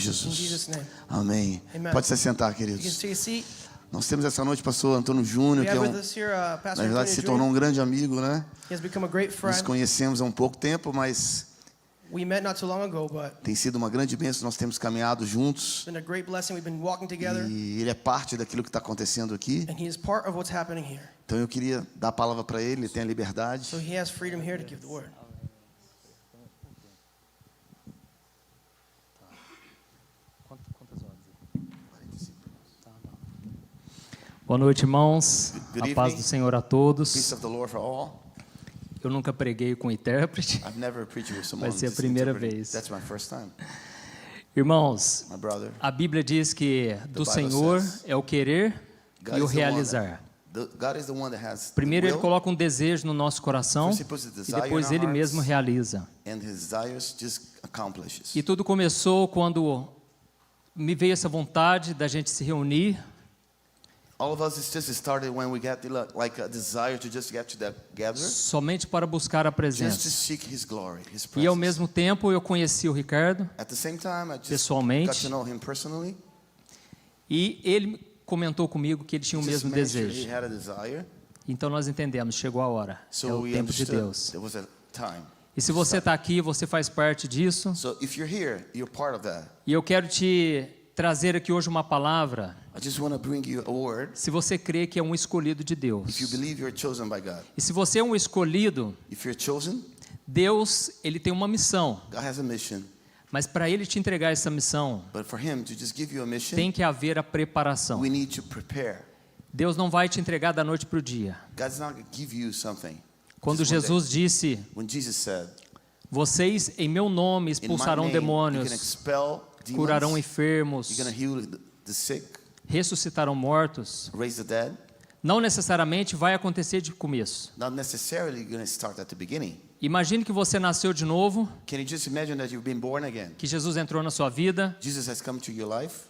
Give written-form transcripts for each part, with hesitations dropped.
Jesus. Amém. Amen. Pode se sentar, You can queridos. take a seat. Nós temos essa noite o pastor Antônio Júnior, We que have é with us here na Pastor verdade se Antonio tornou Jr. um grande amigo, né? He has become a great Nos friend. conhecemos há um pouco tempo, mas We met not too long ago, but tem sido uma grande bênção. Nós temos caminhado juntos it's been a great blessing. We've been walking together, e ele é parte daquilo que está acontecendo aqui. and he is part of what's happening here. Então eu queria dar a palavra para ele, ele tem a liberdade. So he has freedom here to give the word. Boa noite, irmãos. Good A paz evening. do Senhor a Peace todos. of the Lord for all. Eu nunca preguei com intérprete. I've never preached with someone Vai ser a just primeira interpreting. vez. That's my first time. Irmãos, My brother. a Bíblia diz que do Bible Senhor says, é o querer God e o is the one realizar. God is the one that has Primeiro the ele will, coloca um desejo no nosso coração First he puts the e desire depois in our ele hearts. mesmo realiza. and his desires just accomplishes. E tudo começou quando me veio essa vontade da gente se reunir All of us, it's just started when we get like a desire to just get together, somente para buscar a just to presença. seek His glory, His E ao presence. mesmo tempo eu conheci o Ricardo At the same time, I just pessoalmente. got to know him personally. e ele comentou comigo que ele tinha o He just mesmo mentioned desejo. he had a desire, Então nós entendemos, chegou a hora. so É o we tempo de understood Deus. there was a time. E se você está aqui, você faz parte disso. So if you're here, you're part of that. E eu quero te trazer aqui hoje uma palavra. I just want to bring you a word. Se você crê que é um escolhido de If you Deus. believe you're chosen by God, E se você é um escolhido, if you're chosen, Deus, ele tem uma missão. God has a mission. Mas para ele te entregar essa missão, But for Him to just give you a mission, tem que haver a preparação. we need to prepare. Deus não vai te entregar da noite para o dia. God's not going to give you something. Quando just one day. Jesus disse, When Jesus said, vocês em meu nome "In my expulsarão name, you can demônios, expel curarão demons, enfermos, you're going to heal the sick, ressuscitarão mortos. raise the dead." Não necessariamente vai acontecer de começo. Not necessarily going to start at the beginning. Imagine que você nasceu de novo, Can you just imagine that you've been born again? que Jesus entrou na sua vida Jesus has come to your life,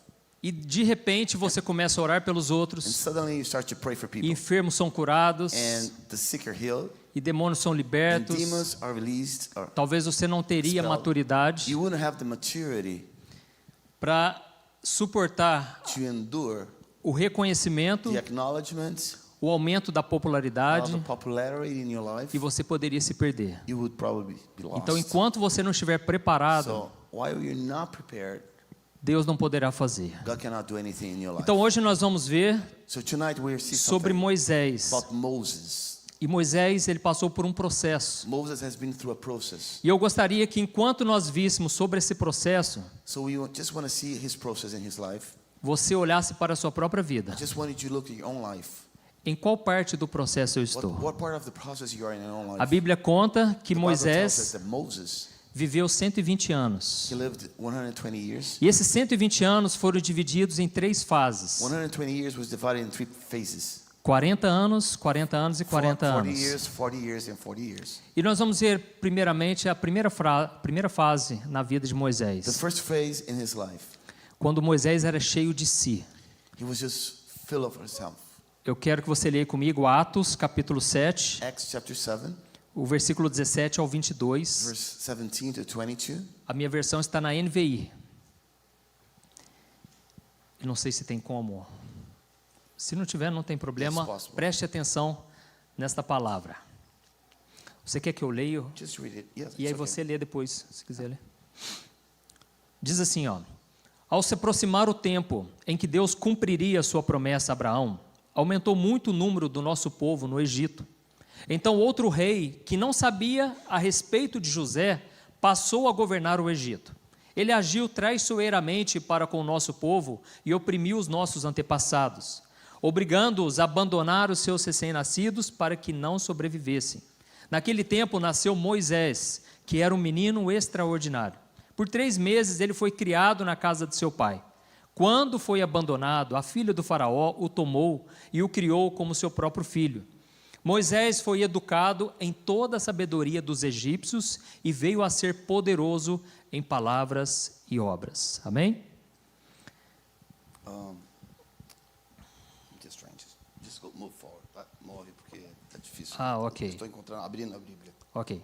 e de repente você começa a orar pelos and outros, suddenly you start to pray for e people, enfermos são curados, and the sick are healed, e demônios são and libertos. demons are released. Or Talvez você não teria expelled. maturidade You wouldn't have the maturity para suportar to endure o reconhecimento, the acknowledgement o aumento da of popularidade, the popularity in your life. e você poderia se perder. You would probably be lost. Então, enquanto você não estiver preparado, So while you're not prepared, Deus não poderá fazer. God cannot do anything in your life. Então, hoje nós vamos ver So tonight we'll see sobre something Moisés. about Moses. E Moisés, ele passou por um processo. Moses has been through a process. E eu gostaria que enquanto nós víssemos sobre esse processo, So we just want to see his process in his life. você olhasse para a sua própria I vida. just wanted you to look at your own life. Em qual parte do processo eu estou? What part of the process you are in your own life? A Bíblia conta que The Bible tells us Moisés that Moses, viveu 120 anos. he lived 120 years. E esses 120 anos foram divididos em 3 fases. 120 years was divided in 3 phases. 40 anos, 40 anos e 40 40 anos. years, 40 years, and 40 years. E nós vamos ver primeiramente a primeira fase na vida de The Moisés. first phase in his life, Quando Moisés era cheio de si. he was just full of himself. Eu quero que você leia comigo Atos, capítulo 7, Acts chapter 7, o versículo 17 ao 22. verse 17 to 22. A minha versão está na NVI. Eu não sei se tem como. Se não tiver, não tem problema. It's possible. Preste atenção nesta palavra. Você quer que eu leia? Just read it. Yes, E aí it's okay. você lê depois, se quiser ler. Diz assim, ó: ao se aproximar o tempo em que Deus cumpriria a sua promessa a Abraão, aumentou muito o número do nosso povo no Egito. Então outro rei, que não sabia a respeito de José, passou a governar o Egito. Ele agiu traiçoeiramente para com o nosso povo e oprimiu os nossos antepassados, obrigando-os a abandonar os seus recém-nascidos para que não sobrevivessem. Naquele tempo nasceu Moisés, que era um menino extraordinário. Por 3 meses ele foi criado na casa de seu pai. Quando foi abandonado, a filha do faraó o tomou e o criou como seu próprio filho. Moisés foi educado em toda a sabedoria dos egípcios e veio a ser poderoso em palavras e obras. Amém? Just trying to just go move forward. Move porque é difícil. Ah, ok. Estou encontrando, abrindo a Bíblia. Ok.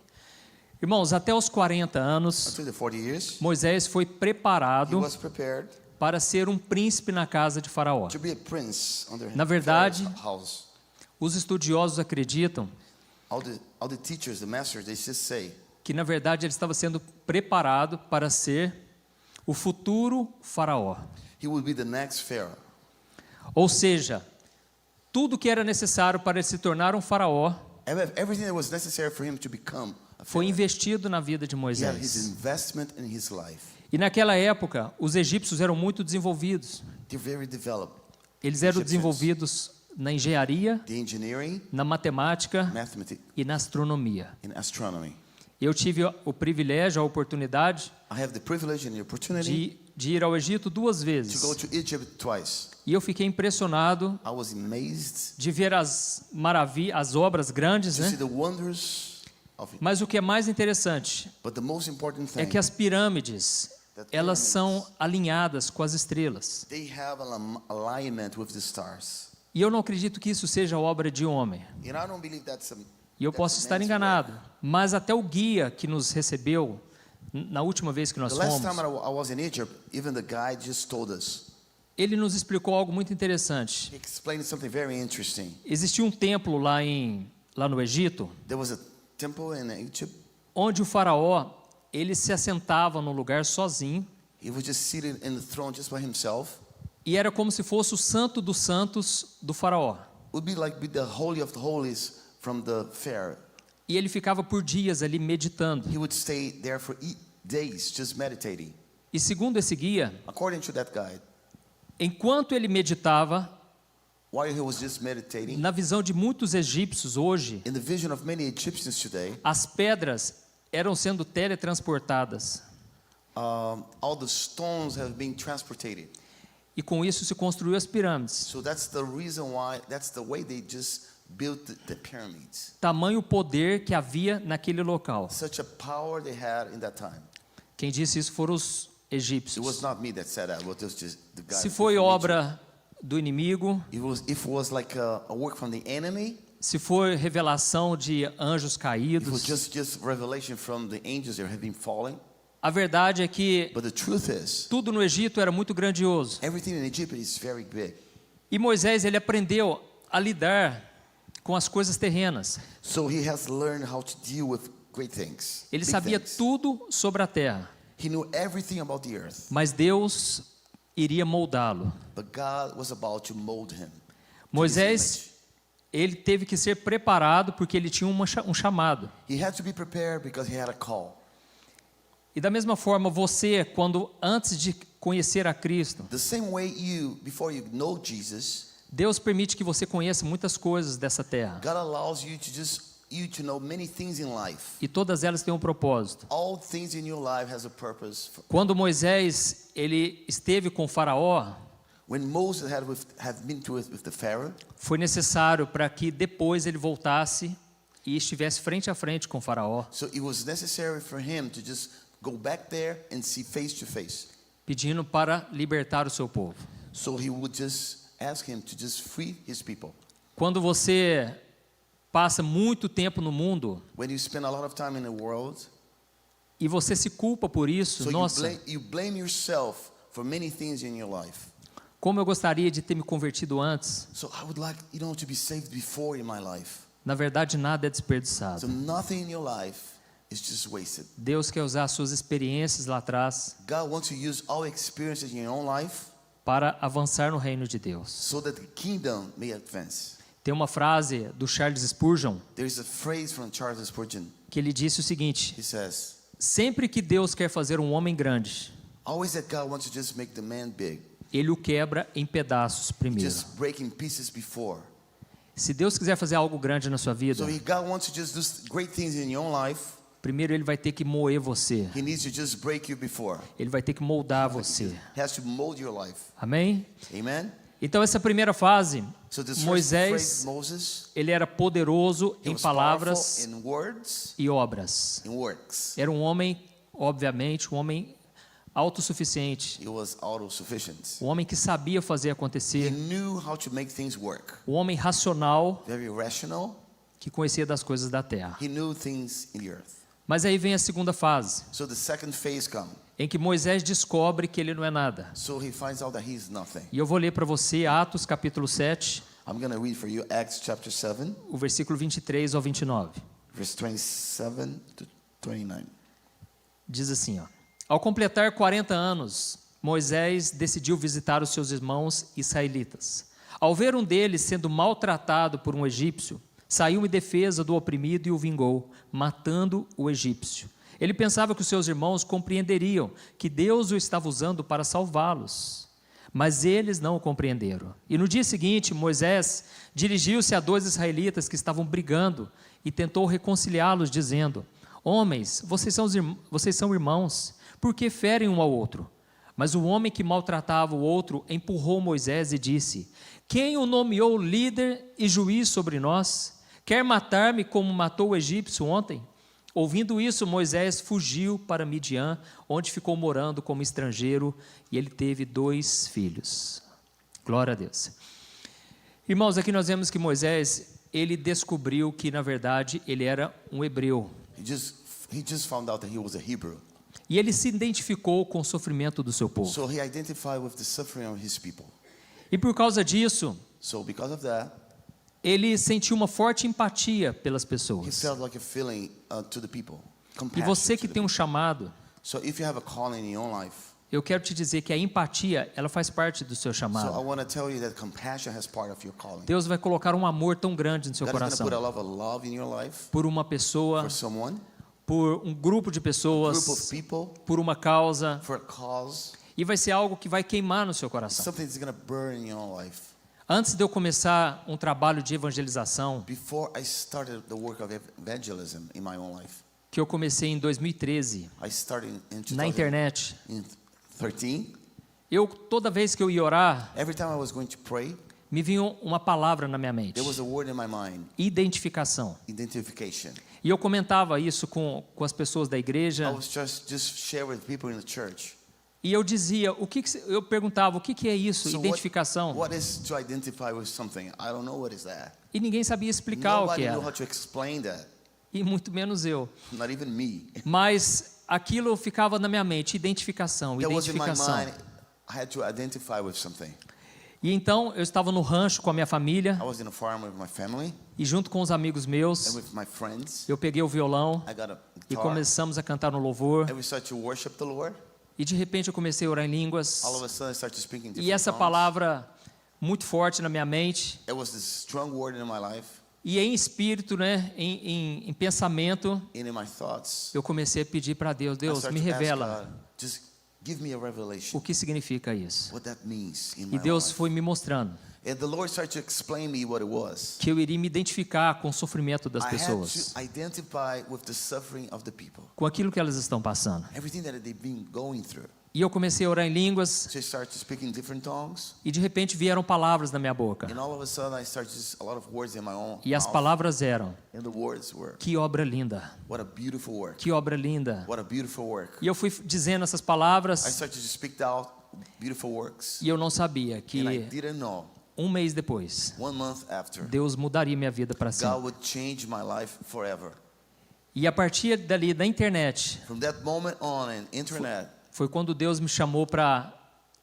Irmãos, até os 40 anos, Until the 40 years, Moisés foi he preparado was prepared para ser um príncipe na casa de Faraó. to be a prince under Na verdade, Pharaoh's house. Os estudiosos acreditam All the teachers, the masters, they just say que, na verdade, ele estava sendo preparado para ser o futuro Faraó. he will be the next Pharaoh. Ou seja, tudo que era necessário para ele se tornar um Faraó Everything that was necessary for him to become a foi Pharaoh. investido na vida de He had his Moisés. investment in his life. E naquela época, os egípcios eram muito desenvolvidos. They're very developed. Eles eram Egípcios. desenvolvidos na engenharia, The engineering, na matemática mathematics, e na astronomia. and astronomy. Eu tive o privilégio, a oportunidade I have the privilege and the opportunity de ir ao Egito 2 to vezes. go to Egypt twice. E eu fiquei impressionado I was amazed de ver as maravilhas, as obras grandes, to see né? the wonders of it. Mas o que é mais interessante But the most important é thing, que as pirâmides, elas são alinhadas com as estrelas. they have an alignment with the stars. E eu não acredito que isso seja obra de homem. And I don't believe that's a E eu that's posso a estar man's enganado. work. Mas até o guia que nos recebeu, na última vez que nós The last time fomos, I was in Egypt, even the guide just told us. ele nos explicou algo muito interessante. He explained something very interesting. Existia um templo lá no Egito, There was a temple in Egypt. onde o faraó, ele se assentava num lugar sozinho, He was just seated in the throne just by himself. e era como se fosse o santo dos santos do faraó. It would be like the holy of the holies from the Pharaoh. E ele ficava por dias ali meditando. He would stay there for days just meditating. E segundo esse guia, According to that guide, enquanto ele meditava, while he was just meditating, na visão de muitos egípcios hoje, in the vision of many Egyptians today, as pedras eram sendo teletransportadas. all the stones have been transported. E com isso se construiu as pirâmides. So that's the reason why, that's the way they just built the pyramids. Tamanho poder que havia naquele local. Such a power they had in that time. Quem disse isso foram os It was egípcios. not me that said that, it was just the guy. Se from foi Egypt. obra do inimigo, If it was like a work from the enemy, se foi revelação de anjos it was caídos, just revelation from the angels that have been falling. a verdade é que But the truth is, tudo no Egito era muito grandioso. everything in Egypt is very big. E Moisés, ele aprendeu a lidar com as coisas terrenas. So he has learned how to deal with great things. Ele big sabia things. tudo sobre a terra, He knew everything about the earth, mas Deus iria moldá-lo. but God was about to mold him. to his Moisés, ele teve que ser preparado porque ele tinha um chamado. image. He had to be prepared because he had a call. E da mesma forma, você, quando antes de conhecer a Cristo, The same way before you know Jesus, Deus permite que você conheça muitas coisas dessa terra. God allows you to know many things in life. E todas elas têm um propósito. All things in your life has a purpose. Quando Moisés, ele esteve com Faraó, When Moses had been with the Pharaoh, foi necessário para que depois ele voltasse e estivesse frente a frente com Faraó, so it was necessary for him to just go back there and see face to face. pedindo para libertar o seu povo. So he would just ask him to just free his people. Quando você passa muito tempo no mundo When you spend a lot of time in the world, e você se culpa por isso, so nossa, you blame yourself for many things in your life. como eu gostaria de ter me convertido antes. So I would like, to be saved before in my life. Na verdade, nada é So desperdiçado. nothing in your life is just wasted. Deus quer usar suas experiências lá atrás God wants to use all experiences in your own life para avançar no reino de Deus. so that the kingdom may advance. Tem uma frase do Charles Spurgeon There is a phrase from Charles Spurgeon. que ele disse o seguinte: He says, sempre que Deus quer fazer um homem grande, always that God wants to just make the man big, ele o quebra em pedaços primeiro. just break in pieces before. Se Deus quiser fazer algo grande na sua vida, So if God wants to just do great things in your own life, primeiro ele vai ter que moer você. He needs to just break you before. Ele vai ter que moldar você. He has to mold your life. Amém? Amen? Então essa primeira fase, So this first Moisés, phrase, Moses, ele era poderoso he em was palavras powerful in words, e obras. in works. Era um homem, obviamente, um homem autossuficiente. He was autosufficient. Um homem que sabia fazer He acontecer. knew how to make things work. Um homem racional Very rational. que conhecia das coisas da terra. He knew things in the earth. Mas aí vem a segunda fase, So the second phase comes. em que Moisés descobre que ele não é nada. So he finds out that he's nothing. E eu vou ler para você Atos capítulo 7, I'm going to read for you Acts chapter 7, o versículo 23 ao 29. verse 27 to 29. Diz assim, ó: Ao completar 40 anos, Moisés decidiu visitar os seus irmãos israelitas. Ao ver um deles sendo maltratado por um egípcio, saiu em defesa do oprimido e o vingou, matando o egípcio. Ele pensava que os seus irmãos compreenderiam que Deus o estava usando para salvá-los. Mas eles não o compreenderam. E no dia seguinte, Moisés dirigiu-se a 2 israelitas que estavam brigando e tentou reconciliá-los, dizendo: Homens, vocês são irmãos, por que ferem um ao outro? Mas o homem que maltratava o outro empurrou Moisés e disse: Quem o nomeou líder e juiz sobre nós? Quer matar-me como matou o egípcio ontem? Ouvindo isso, Moisés fugiu para Midian, onde ficou morando como estrangeiro, e ele teve 2 filhos. Glória a Deus. Irmãos, aqui nós vemos que Moisés, ele descobriu que, na verdade, ele era um hebreu. He just found out that he was a Hebrew. E ele se identificou com o sofrimento do seu povo. So he identified with the suffering of his people. E por causa disso, So because of that, ele sentiu uma forte empatia pelas he pessoas. felt like a feeling to the people. E Compassion você que to the tem um people. chamado, So if you have a calling in your life, eu quero te dizer que a empatia, ela faz parte do seu so I chamado. want to tell you that compassion has part of your calling. Deus vai colocar um amor tão grande no seu God is going to coração put a lot of love in your life por uma pessoa, for someone, por um grupo de group of pessoas, people, por uma causa, for a cause. e vai ser algo que vai queimar no seu coração. Something that's going to burn in your life. Antes de eu começar um trabalho de evangelização, Before I started the work of evangelism in my own life, que eu comecei em 2013, I started in na internet, 2013. toda vez que eu ia orar, Every time I was going to pray, me vinha uma palavra na minha mente: there was a word in my mind, identificação. identification. E eu comentava isso com as pessoas da I igreja, was just share with people in the church. e eu dizia, eu perguntava, o que é isso, So identificação? what is to identify with something? I don't know what is that. E ninguém sabia explicar o que Nobody knew era, how to explain that. e muito menos eu. Not even me. Mas aquilo ficava na minha mente, identificação, That was in my identificação. mind. I had to identify with something. E então eu estava no rancho com a minha família, I was in a farm with my family e junto com os amigos and meus, with my friends. eu peguei o violão I got a e guitar começamos a cantar no louvor. and we started to worship the Lord. E de repente eu comecei a orar em línguas. All of a sudden I started speaking E different essa tongues. palavra muito forte na minha mente, It was this strong word in my life e em espírito, né, em pensamento, and in my thoughts. eu comecei a pedir para Deus: I Deus, started me to ask revela God, just give me a revelation o que significa isso. what that means in E my Deus life. foi me mostrando And the Lord started to explain me what it was. que eu iria me identificar com o sofrimento das I had pessoas, to identify with the suffering of the people. com aquilo que elas estão passando. Everything that they've been going through. E eu comecei a orar em línguas, So I started to speak in different tongues. e de repente vieram palavras na minha boca. And all of a sudden I started just a lot of words in my own E as mouth. palavras eram: And the words were, que obra linda, what a beautiful work. que obra linda. What a beautiful work. E eu fui dizendo essas I palavras, started to speak out beautiful works. e eu não sabia And I que didn't know, um mês depois, 1 month after, Deus mudaria minha vida para God sempre. would change my life forever. E a partir dali da internet, From that moment on in internet, foi quando Deus me chamou para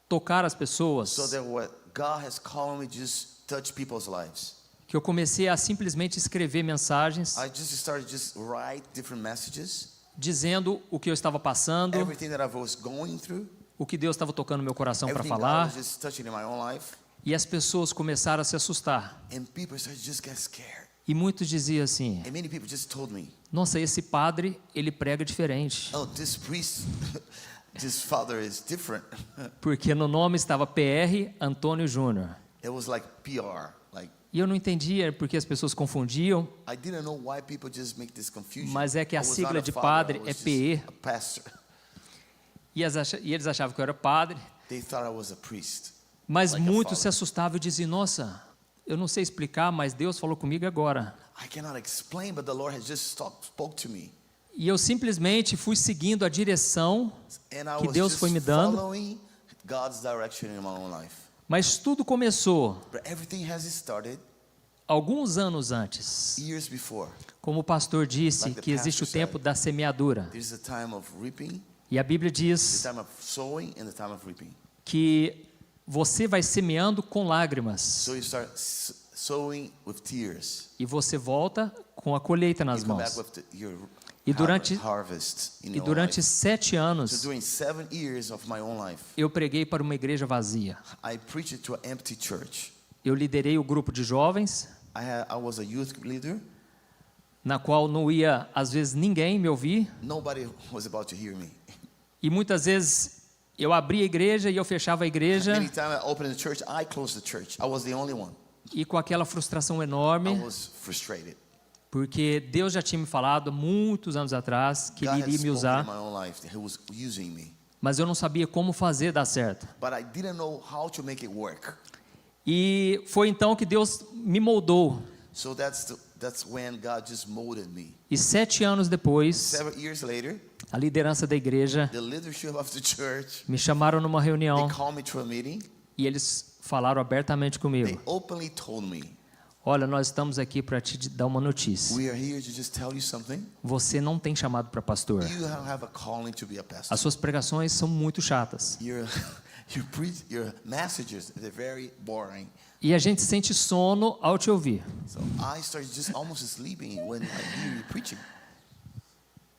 tocar as pessoas, so that what God has called me to just touch people's lives. que eu comecei a simplesmente escrever mensagens I just started just write different messages, dizendo o que eu estava passando, everything that I was going through, o que Deus estava tocando no meu coração para everything God falar, was just touching in my own life. e as pessoas começaram a se assustar. And people started to just get scared. E muitos diziam assim: And many people just told me, nossa, esse padre, ele prega diferente. oh, this priest, this father is different. Porque no nome estava PR Antônio Júnior. It was like PR, like E eu não entendia porque as pessoas confundiam, I didn't know why people just make this confusion. mas é que a I was sigla not a de father, padre I was é just PE. a pastor. E eles achavam que eu era padre, They thought I was a priest. mas Like a muitos father. se assustavam e diziam: nossa, eu não sei explicar, mas Deus falou comigo agora. I cannot explain, but the Lord has just spoke to me. E eu simplesmente fui seguindo a direção, And I que was Deus just foi me dando. following God's direction in my own life. mas tudo começou But everything has started alguns anos antes, years before, como o pastor disse, Like the que existe o pastor tempo said. da semeadura. there's a time of reaping, E a Bíblia the diz time of sowing, and the time of reaping. que você vai semeando com lágrimas So you start sowing with tears. e você volta com a colheita nas You come back mãos. with your E durante- harvest in E your durante life. 7 So anos, during 7 years of my own life, eu preguei para uma igreja vazia. I preached to an empty church. Eu liderei o grupo de jovens, I was a youth leader. na qual não ia, às vezes, ninguém me ouvir. Nobody was about to hear me. E muitas vezes eu abria a igreja e eu fechava a igreja. Many times I opened the church, I closed the church. I was the only one. E com aquela frustração I enorme, was frustrated. porque Deus já tinha me falado muitos anos atrás que God Ele had iria me spoken in usar, my own life that He was using me. mas eu não sabia como fazer dar certo. But I didn't know how to make it work. E foi então que Deus me moldou. So that's when God just molded me. E 7 anos depois, 7 years later, a liderança da igreja the leadership of the church, me chamaram numa they reunião called me to a meeting. e eles falaram abertamente They comigo. openly told me, Olha, nós estamos aqui para te dar uma notícia. we are here to just tell you something. Você não tem chamado para pastor. You have a calling to be a pastor. As suas pregações são muito chatas. Your messages, they're very boring. E a gente sente sono ao te ouvir. So I started just almost sleeping when I hear you preaching.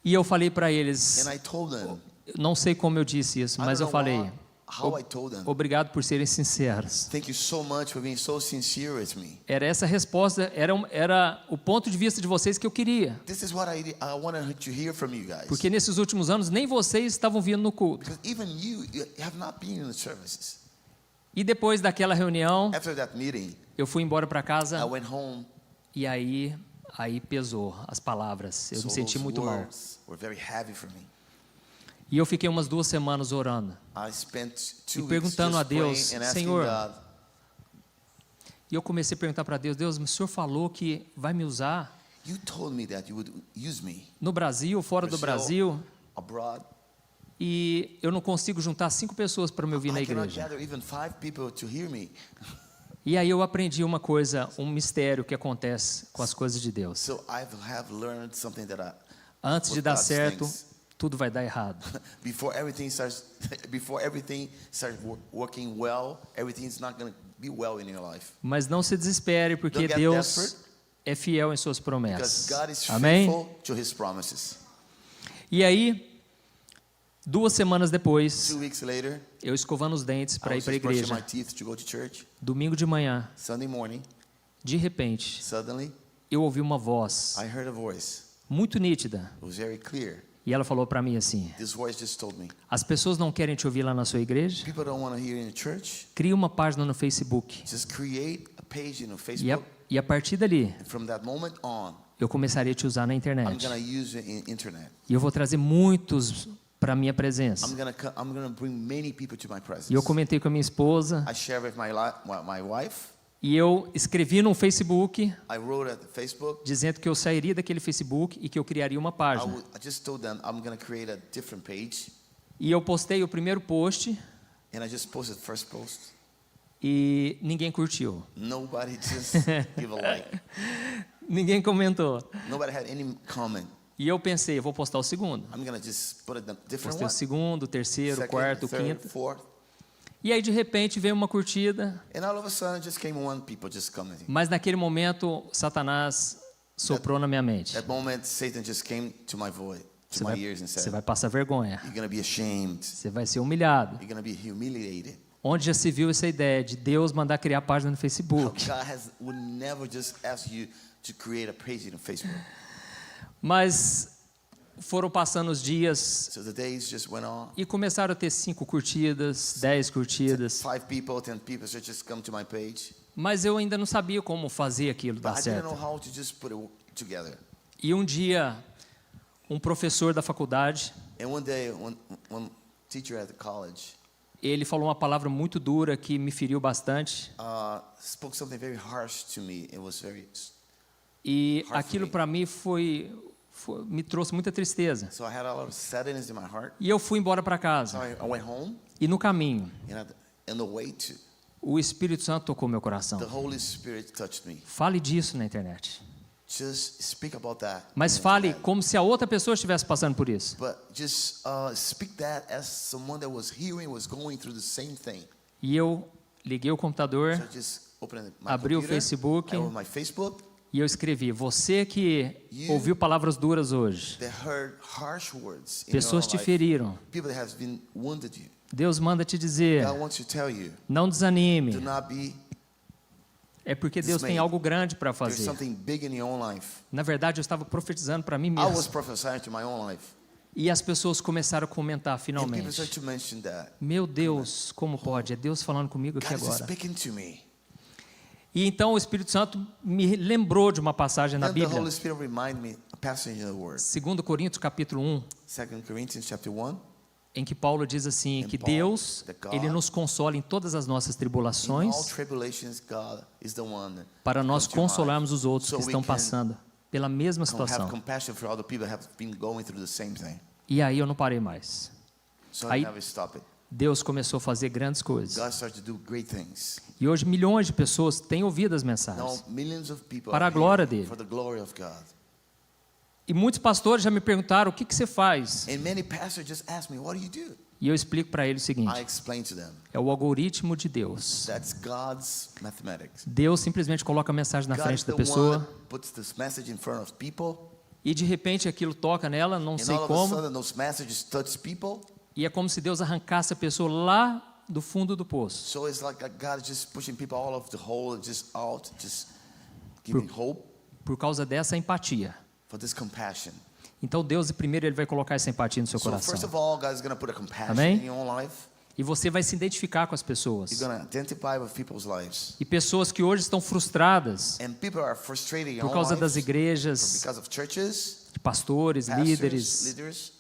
E eu falei para eles, And I told them, não sei como eu disse isso, I mas eu don't know falei, how I told them. obrigado por serem sinceros. Thank you so much for being so sincere with me. Era essa a resposta, era o ponto de vista de vocês que eu queria. This is what I wanted to hear from you guys. Porque nesses últimos anos nem vocês estavam vindo no culto. Because even you have not been in the services. E depois daquela reunião, After that meeting, eu fui embora para I casa went home. e aí pesou as palavras. Eu So me senti those muito mal. words were very heavy for me. E eu fiquei umas 2 semanas orando. I spent 2 E weeks perguntando just a Deus, praying and asking Senhor, God. E eu comecei a perguntar para Deus, Deus, o Senhor falou que vai me usar You told me that you would use me no Brasil, fora do Brasil, abroad. e eu não consigo juntar 5 pessoas para me ouvir na I cannot igreja. gather even 5 people to hear me. E aí eu aprendi uma coisa, um mistério que acontece com as coisas de Deus. So I have learned something that Antes de with dar God's certo, things. tudo vai dar errado. before everything starts working well, everything's not going to be well in your life. Mas não se desespere, porque Don't get Deus desperate. é fiel em suas Because promessas. God is Amém? faithful to His promises. E aí, 2 semanas depois, 2 weeks later, eu escovando os dentes I para ir was para a just brushing my igreja. teeth to go to church. Domingo de manhã, Sunday morning, de repente, suddenly, eu ouvi uma voz I heard a voice. muito nítida. It was very clear. E ela falou para mim assim: This voice just told me, as pessoas não querem te ouvir lá na sua igreja? people don't want to hear in the church. Cria uma página no Facebook. Just create a page no E a, Facebook. e a partir dali, And from that moment on, eu começaria a te usar na I'm internet. going to use it in internet. E eu vou trazer muitos para a minha presença. I'm going to bring many people to my presence. E eu comentei com a minha esposa. I share with my wife. E eu escrevi no Facebook I wrote at the Facebook. dizendo que eu sairia daquele Facebook e que eu criaria uma página. I just told them I'm going to create a different page. E eu postei o primeiro post And I just posted the first post. e ninguém curtiu. Nobody just give a like. Ninguém comentou. Nobody had any comment. E eu pensei, eu vou postar o segundo. I'm going to just put a different Postei o one. segundo, o terceiro, o Second, quarto, o third, quinto. fourth. E aí de repente veio uma curtida, And all of a sudden just came one people just commenting. mas naquele momento Satanás soprou na minha mente. That moment Satan just came to my voice, to my ears and Você said, vai passar vergonha. you're going to be ashamed. Você vai ser humilhado. You're going to be humiliated. Onde já se viu essa ideia de Deus mandar criar página no God Facebook. would never just ask you to create a page no Facebook. Mas foram passando os dias So the days just went on. e começaram a ter 5 curtidas, 10 curtidas. 5 people, 10 people just come to my page. Mas eu ainda não sabia como fazer aquilo dar But I didn't know certo. how to just put it together. E um dia, um professor da faculdade, And one day, one teacher at the college ele falou uma palavra muito dura que me feriu bastante. spoke something very harsh to me. It was very. E Hard for aquilo me. para mim me trouxe muita tristeza. So I had a lot of sadness in my heart. E eu fui embora para So casa. I went home, E no caminho, and on the way to, O Espírito Santo tocou meu coração. The Holy Spirit touched me. Fale disso na internet. Just speak about that. Mas on the fale internet. como se a outra pessoa estivesse passando por isso. But just speak that as someone that was hearing was going through the same thing. E eu liguei o computador So just open my Abri o computer, Facebook. I open my Facebook, e eu escrevi: você que ouviu palavras duras hoje, that heard harsh words in pessoas your te life, feriram. people that have been wounded you. Deus manda te dizer: God wants to tell you, não desanime. do not be. É porque Deus tem dismayed. algo grande para There's fazer. something big in your own life. Na verdade, eu estava profetizando para mim I was mesmo. prophesying to my own life, E as pessoas começaram a comentar and people finalmente: started to mention that. meu Deus, como pode? É Deus falando comigo aqui God is agora. speaking to me. E então o Espírito Santo me lembrou de uma passagem na Then the Bíblia, Holy Spirit reminded me a passage in the Word, 2 Coríntios capítulo 1, 2 Corinthians chapter 1. em que Paulo diz assim, And que Paul, Deus, that God, Ele nos consola em todas as nossas In all tribulações, tribulations, God is the one that para nós comes to mind. consolarmos os outros So que we estão can passando pela mesma have situação. compassion for other people that have been going through the same thing. E aí eu não parei mais. So Aí- I never stop it. Deus começou a fazer grandes coisas. God started to do great things. E hoje milhões de pessoas têm ouvido as Now mensagens. millions of people Para a are glória here dele. for the glory of God. E muitos pastores já me perguntaram: o que você faz? And many pastors just ask me, what do you do? E eu explico para eles o seguinte: I explain to them, é o algoritmo de Deus. that's God's mathematics. Deus simplesmente coloca a mensagem na God frente is da the one pessoa that puts this message in front of people, e de repente aquilo toca nela, não and sei all of a como, sudden those messages touch people. e é como se Deus arrancasse a pessoa lá do fundo do poço. So it's like God is just pushing people all of the hole, just out, just giving hope Por causa dessa empatia. for this compassion. Então Deus primeiro ele vai colocar essa empatia no seu So first coração. of all, God is going to put a compassion Amém? in your own life. E você vai se identificar com as pessoas. You're going to identify with people's lives. E pessoas que hoje estão frustradas And people are frustrated in por your causa own das lives igrejas, because of churches, de pastores, pastors, líderes. leaders.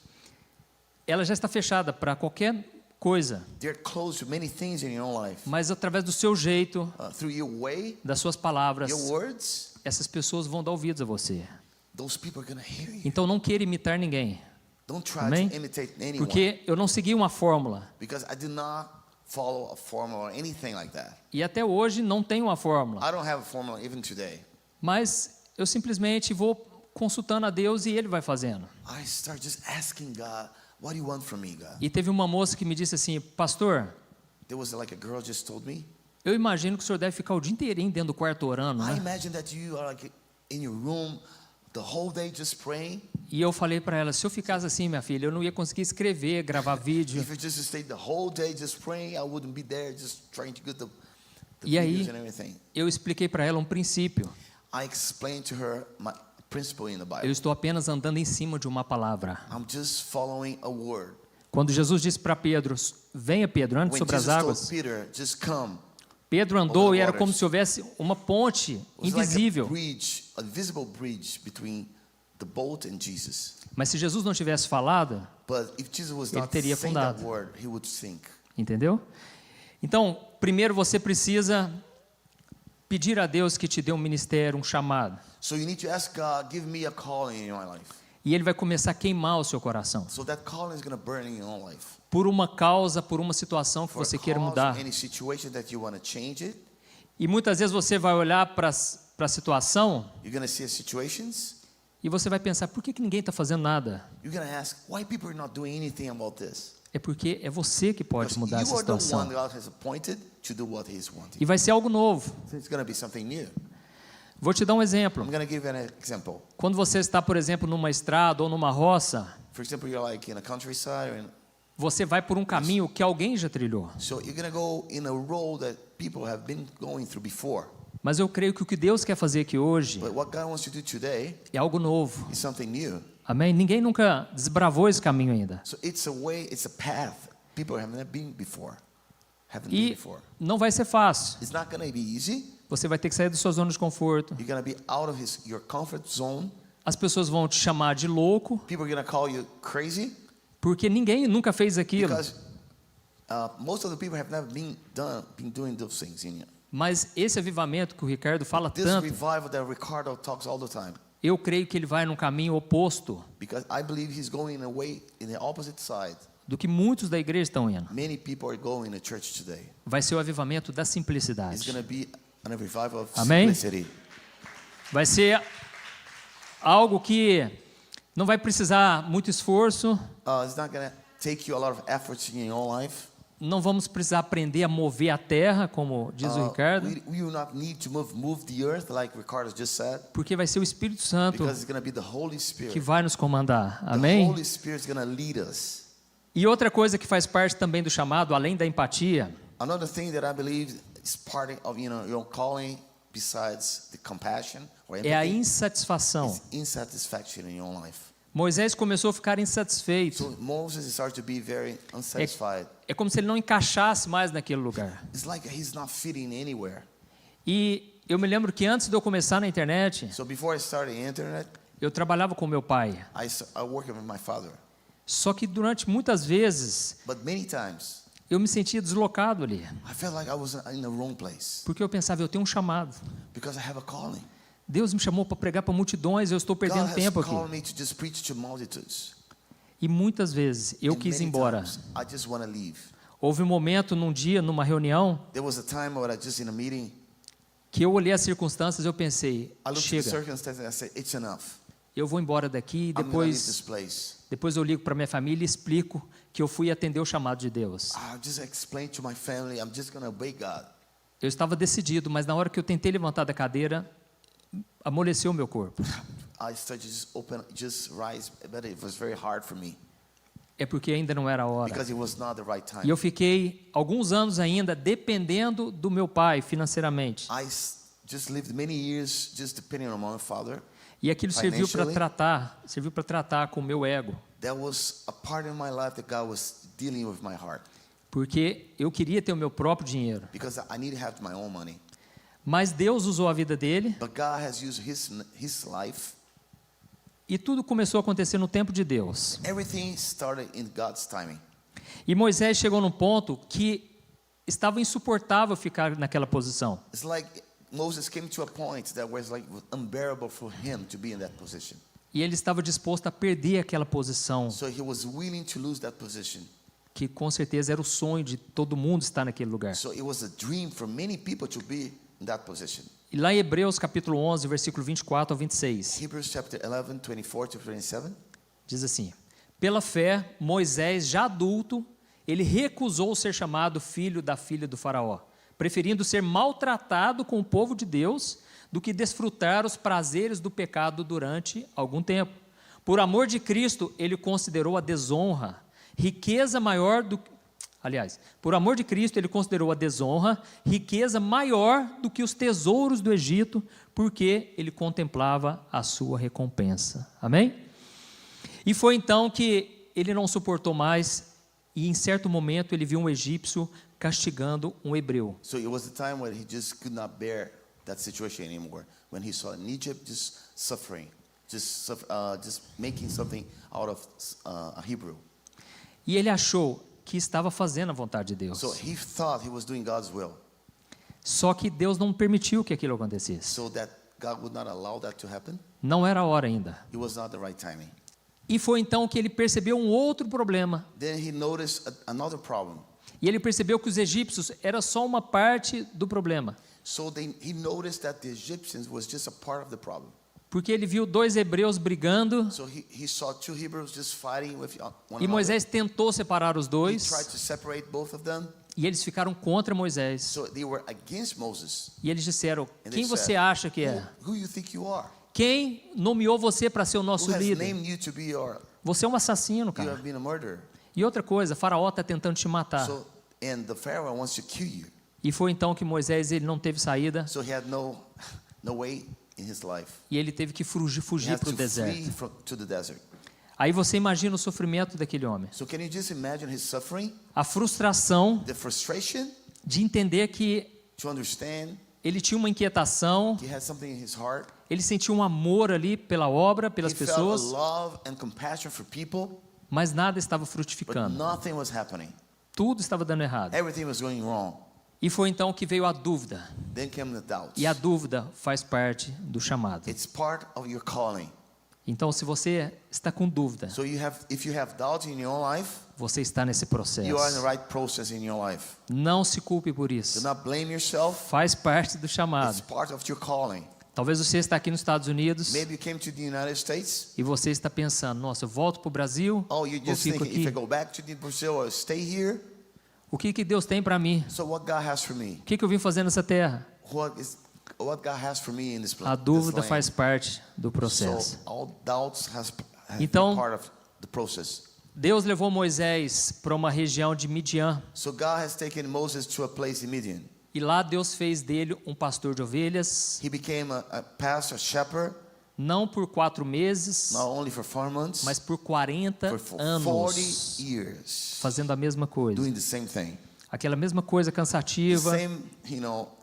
Ela já está fechada para qualquer coisa. They're closed to many things in your own life. Mas através do seu jeito, Through your way, das suas palavras, your words, essas pessoas vão dar ouvidos a você. those people are going to hear you. Então não queira imitar ninguém. Don't try Amém? to imitate anyone. Porque eu não segui uma fórmula. Because I did not follow a formula or anything like that. E até hoje não tenho uma fórmula. I don't have a formula even today. Mas eu simplesmente vou consultando a Deus e Ele vai fazendo. I start just asking God, what do you want from me, God? E teve uma moça que me disse assim: pastor, There was like a girl just told me, eu imagino que o senhor deve ficar o dia inteirinho dentro do quarto orando, I né? imagine that you are like in your room the whole day just praying. E eu falei para ela: se eu ficasse assim, minha filha, eu não ia conseguir escrever, gravar vídeo. If you just stayed the whole day just praying, I wouldn't be there just trying to get the E aí- videos and everything. Eu expliquei para ela um princípio. I explained to her my principle in the Eu Bible. estou apenas andando em cima de uma palavra. I'm just following a word. Quando Jesus disse para Pedro: venha Pedro, ande When sobre as Jesus told águas. Peter, just come, Pedro andou over the e era waters. como se houvesse uma ponte it was invisível. like a bridge, a visible bridge between the boat and Jesus. Mas se Jesus não tivesse falado, But if Jesus was Ele not teria saying that afundado. word, he would sink. entendeu? Então, primeiro você precisa pedir a Deus que te dê um ministério, um chamado. So you need to ask God, give me a calling in my life. E Ele vai começar a queimar o seu coração. So that calling is going to burn in your own life. Por uma causa, por uma situação que For a você queira cause, mudar. any situation that you want to change it, E muitas vezes você vai olhar para a situação you're going to see situations, e você vai pensar: por que ninguém está fazendo nada? you're going to ask, why people are not doing anything about this? É porque é você que pode Because mudar essa you are the one situação. God has appointed to do what He's wanting. E vai ser algo novo. So it's going to be something new. Vou te dar um exemplo. I'm going to give you an example. Quando você está, por exemplo, numa estrada ou numa roça, For example, you're like in a countryside, você vai por um caminho que alguém já trilhou. so you're going to go in a road that people have been going through before. Mas eu creio que o que Deus quer fazer aqui hoje But what God wants to do today é algo novo. is something new. Amém? Ninguém nunca desbravou esse caminho ainda. So it's a way, it's a path people have never been before. Haven't been E before. não vai ser fácil. It's not going to be easy. Você vai ter que sair da sua zona de conforto. You're going to be out of your comfort zone. As pessoas vão te chamar de louco, People are going to call you crazy porque ninguém nunca fez aquilo. because most of the people have never been doing those things in you. Mas esse avivamento que o Ricardo fala This tanto, revival that Ricardo talks all the time, eu creio que ele vai num caminho oposto. because I believe he's going in a way in the opposite side. do que muitos da igreja estão indo. Many people are going to church today. Vai ser o avivamento da It's simplicidade. going to be a revival of Amém? simplicity. Vai ser algo que não vai precisar muito esforço, It's not going to take you a lot of efforts in your own life. não vamos precisar aprender a mover a terra, como diz o Ricardo, We will not need to move the earth, like Ricardo just said, porque vai ser o Espírito Santo because it's going to be the Holy que Spirit. vai nos comandar. The Amém? Holy Spirit is going to lead us. E outra coisa que faz parte também do chamado, além da empatia, Another thing that I believe is part of your calling, besides the compassion or é a empathy, insatisfação. is insatisfaction in your own life. Moisés começou a ficar insatisfeito. So Moses started to be very unsatisfied. É como se ele não encaixasse mais naquele lugar. It's like he's not fitting anywhere. E eu me lembro que antes de eu começar na internet, So before I started the internet, eu trabalhava com meu pai. I worked with my father. Só que durante muitas vezes But many times, eu me sentia deslocado ali, I felt like I was in the wrong place porque eu pensava, eu tenho um chamado. because I have a calling. Deus me chamou para pregar para multidões, eu estou God perdendo has tempo aqui. called me to just preach to multitudes. E muitas vezes eu And quis ir many embora. times, I just want to leave. Houve um momento num dia, numa reunião, There was a time when I just in a meeting, que eu olhei as circunstâncias e eu pensei, I looked at the chega, circumstances and I said, it's enough. eu vou embora daqui e I'm going to leave depois, this place. depois eu ligo para minha família e explico que eu fui atender o chamado de Deus. I just explained to my family, I'm just going to obey God. Eu estava decidido, mas na hora que eu tentei levantar da cadeira, amoleceu o meu corpo. I started to just rise, but it was very hard for me É porque ainda não era a hora. because it was not the right E time. eu fiquei alguns anos ainda dependendo do meu pai financeiramente. Just lived many years just depending on my father. E aquilo serviu para Financially? tratar com o meu ego, That was a part in my life that God was dealing with my heart porque eu queria ter o meu próprio dinheiro. because I need to have my own money. Mas Deus usou a vida dele But God has used his life. e tudo começou a acontecer no tempo de Deus. Everything started in God's timing. E Moisés chegou num ponto que estava insuportável ficar naquela posição. It's like Moses came to a point that was like unbearable for him to be in that position. E ele estava disposto a perder aquela posição, So he was willing to lose that position. que com certeza era o sonho de todo mundo estar naquele lugar. So it was a dream for many people to be in that position. E lá em Hebreus capítulo 11, versículo 24 ao 26, Hebrews chapter 11, 24 to 27. diz assim: pela fé, Moisés, já adulto, ele recusou ser chamado filho da filha do faraó, preferindo ser maltratado com o povo de Deus do que desfrutar os prazeres do pecado durante algum tempo. Por amor de Cristo, ele considerou a desonra riqueza maior do por amor de Cristo, ele considerou a desonra riqueza maior do que os tesouros do Egito, porque ele contemplava a sua recompensa. Amém? E foi então que ele não suportou mais e em certo momento ele viu um egípcio castigando um hebreu. So it was the time when he just could not bear that situation anymore. When he saw in Egypt just suffering, just making something out of a Hebrew. E ele achou que estava fazendo a vontade de Deus. So he thought he was doing God's will. Só que Deus não permitiu que aquilo acontecesse. So that God would not allow that to happen. Não era a hora ainda. It was not the right timing. E foi então que ele percebeu um outro problema. Then he noticed another problem. E ele percebeu que os egípcios era só uma parte do problema. So he noticed that the Egyptians was just a part of the problem. Porque ele viu dois hebreus brigando So he saw two Hebrews just fighting with one e another. Moisés tentou separar os He dois tried to separate both of them. e eles ficaram contra Moisés. So they were against Moses. E eles disseram: And quem they você said, acha que é? Who you think you are? Quem nomeou você para ser o nosso Who has líder? named you to be Você é um assassino, you cara. have been a murderer. E outra coisa, Faraó está tentando te matar. So, and the Pharaoh wants to kill you. E foi então que Moisés ele não teve saída So he had no way in his life. e ele teve que He fugir had para o to deserto. flee to the desert. Aí você imagina o sofrimento daquele homem. So can you just imagine his suffering, A frustração the frustration de entender que to understand ele tinha uma inquietação, he had something in his heart. ele sentia um amor ali pela obra, pelas He felt a pessoas, love and compassion for people, mas nada estava but frutificando. nothing was happening. Tudo estava dando errado. Everything was going wrong. E foi então que veio a dúvida. Then came the doubts. E a dúvida faz parte do chamado. It's part of your calling. Então, se você está com dúvida, So if you have doubt in your own life, você está nesse processo. You are in the right process in your life. Não se culpe por Do isso. not blame yourself. Faz parte do It's chamado. part of your calling. Talvez você está aqui nos Estados Unidos Maybe you came to the United States. e você está pensando, nossa, eu volto para o Brasil Oh, you're ou just fico thinking, if I aqui? go back to the Brazil or stay here, O que Deus tem para mim? so what God has for me? O que eu vim fazer nessa terra? What God has for me in this place? A dúvida faz parte do processo. So all doubts have Então- been part of the process. Deus levou Moisés para uma região de Midian So God has taken Moses to a place in Midian. e lá Deus fez dele um pastor de ovelhas, He became a pastor, a shepherd, não por 4 meses, not only for 4 months, mas por 40 for anos, 40 years, fazendo a mesma coisa. doing the same thing. Aquela mesma coisa The cansativa, same,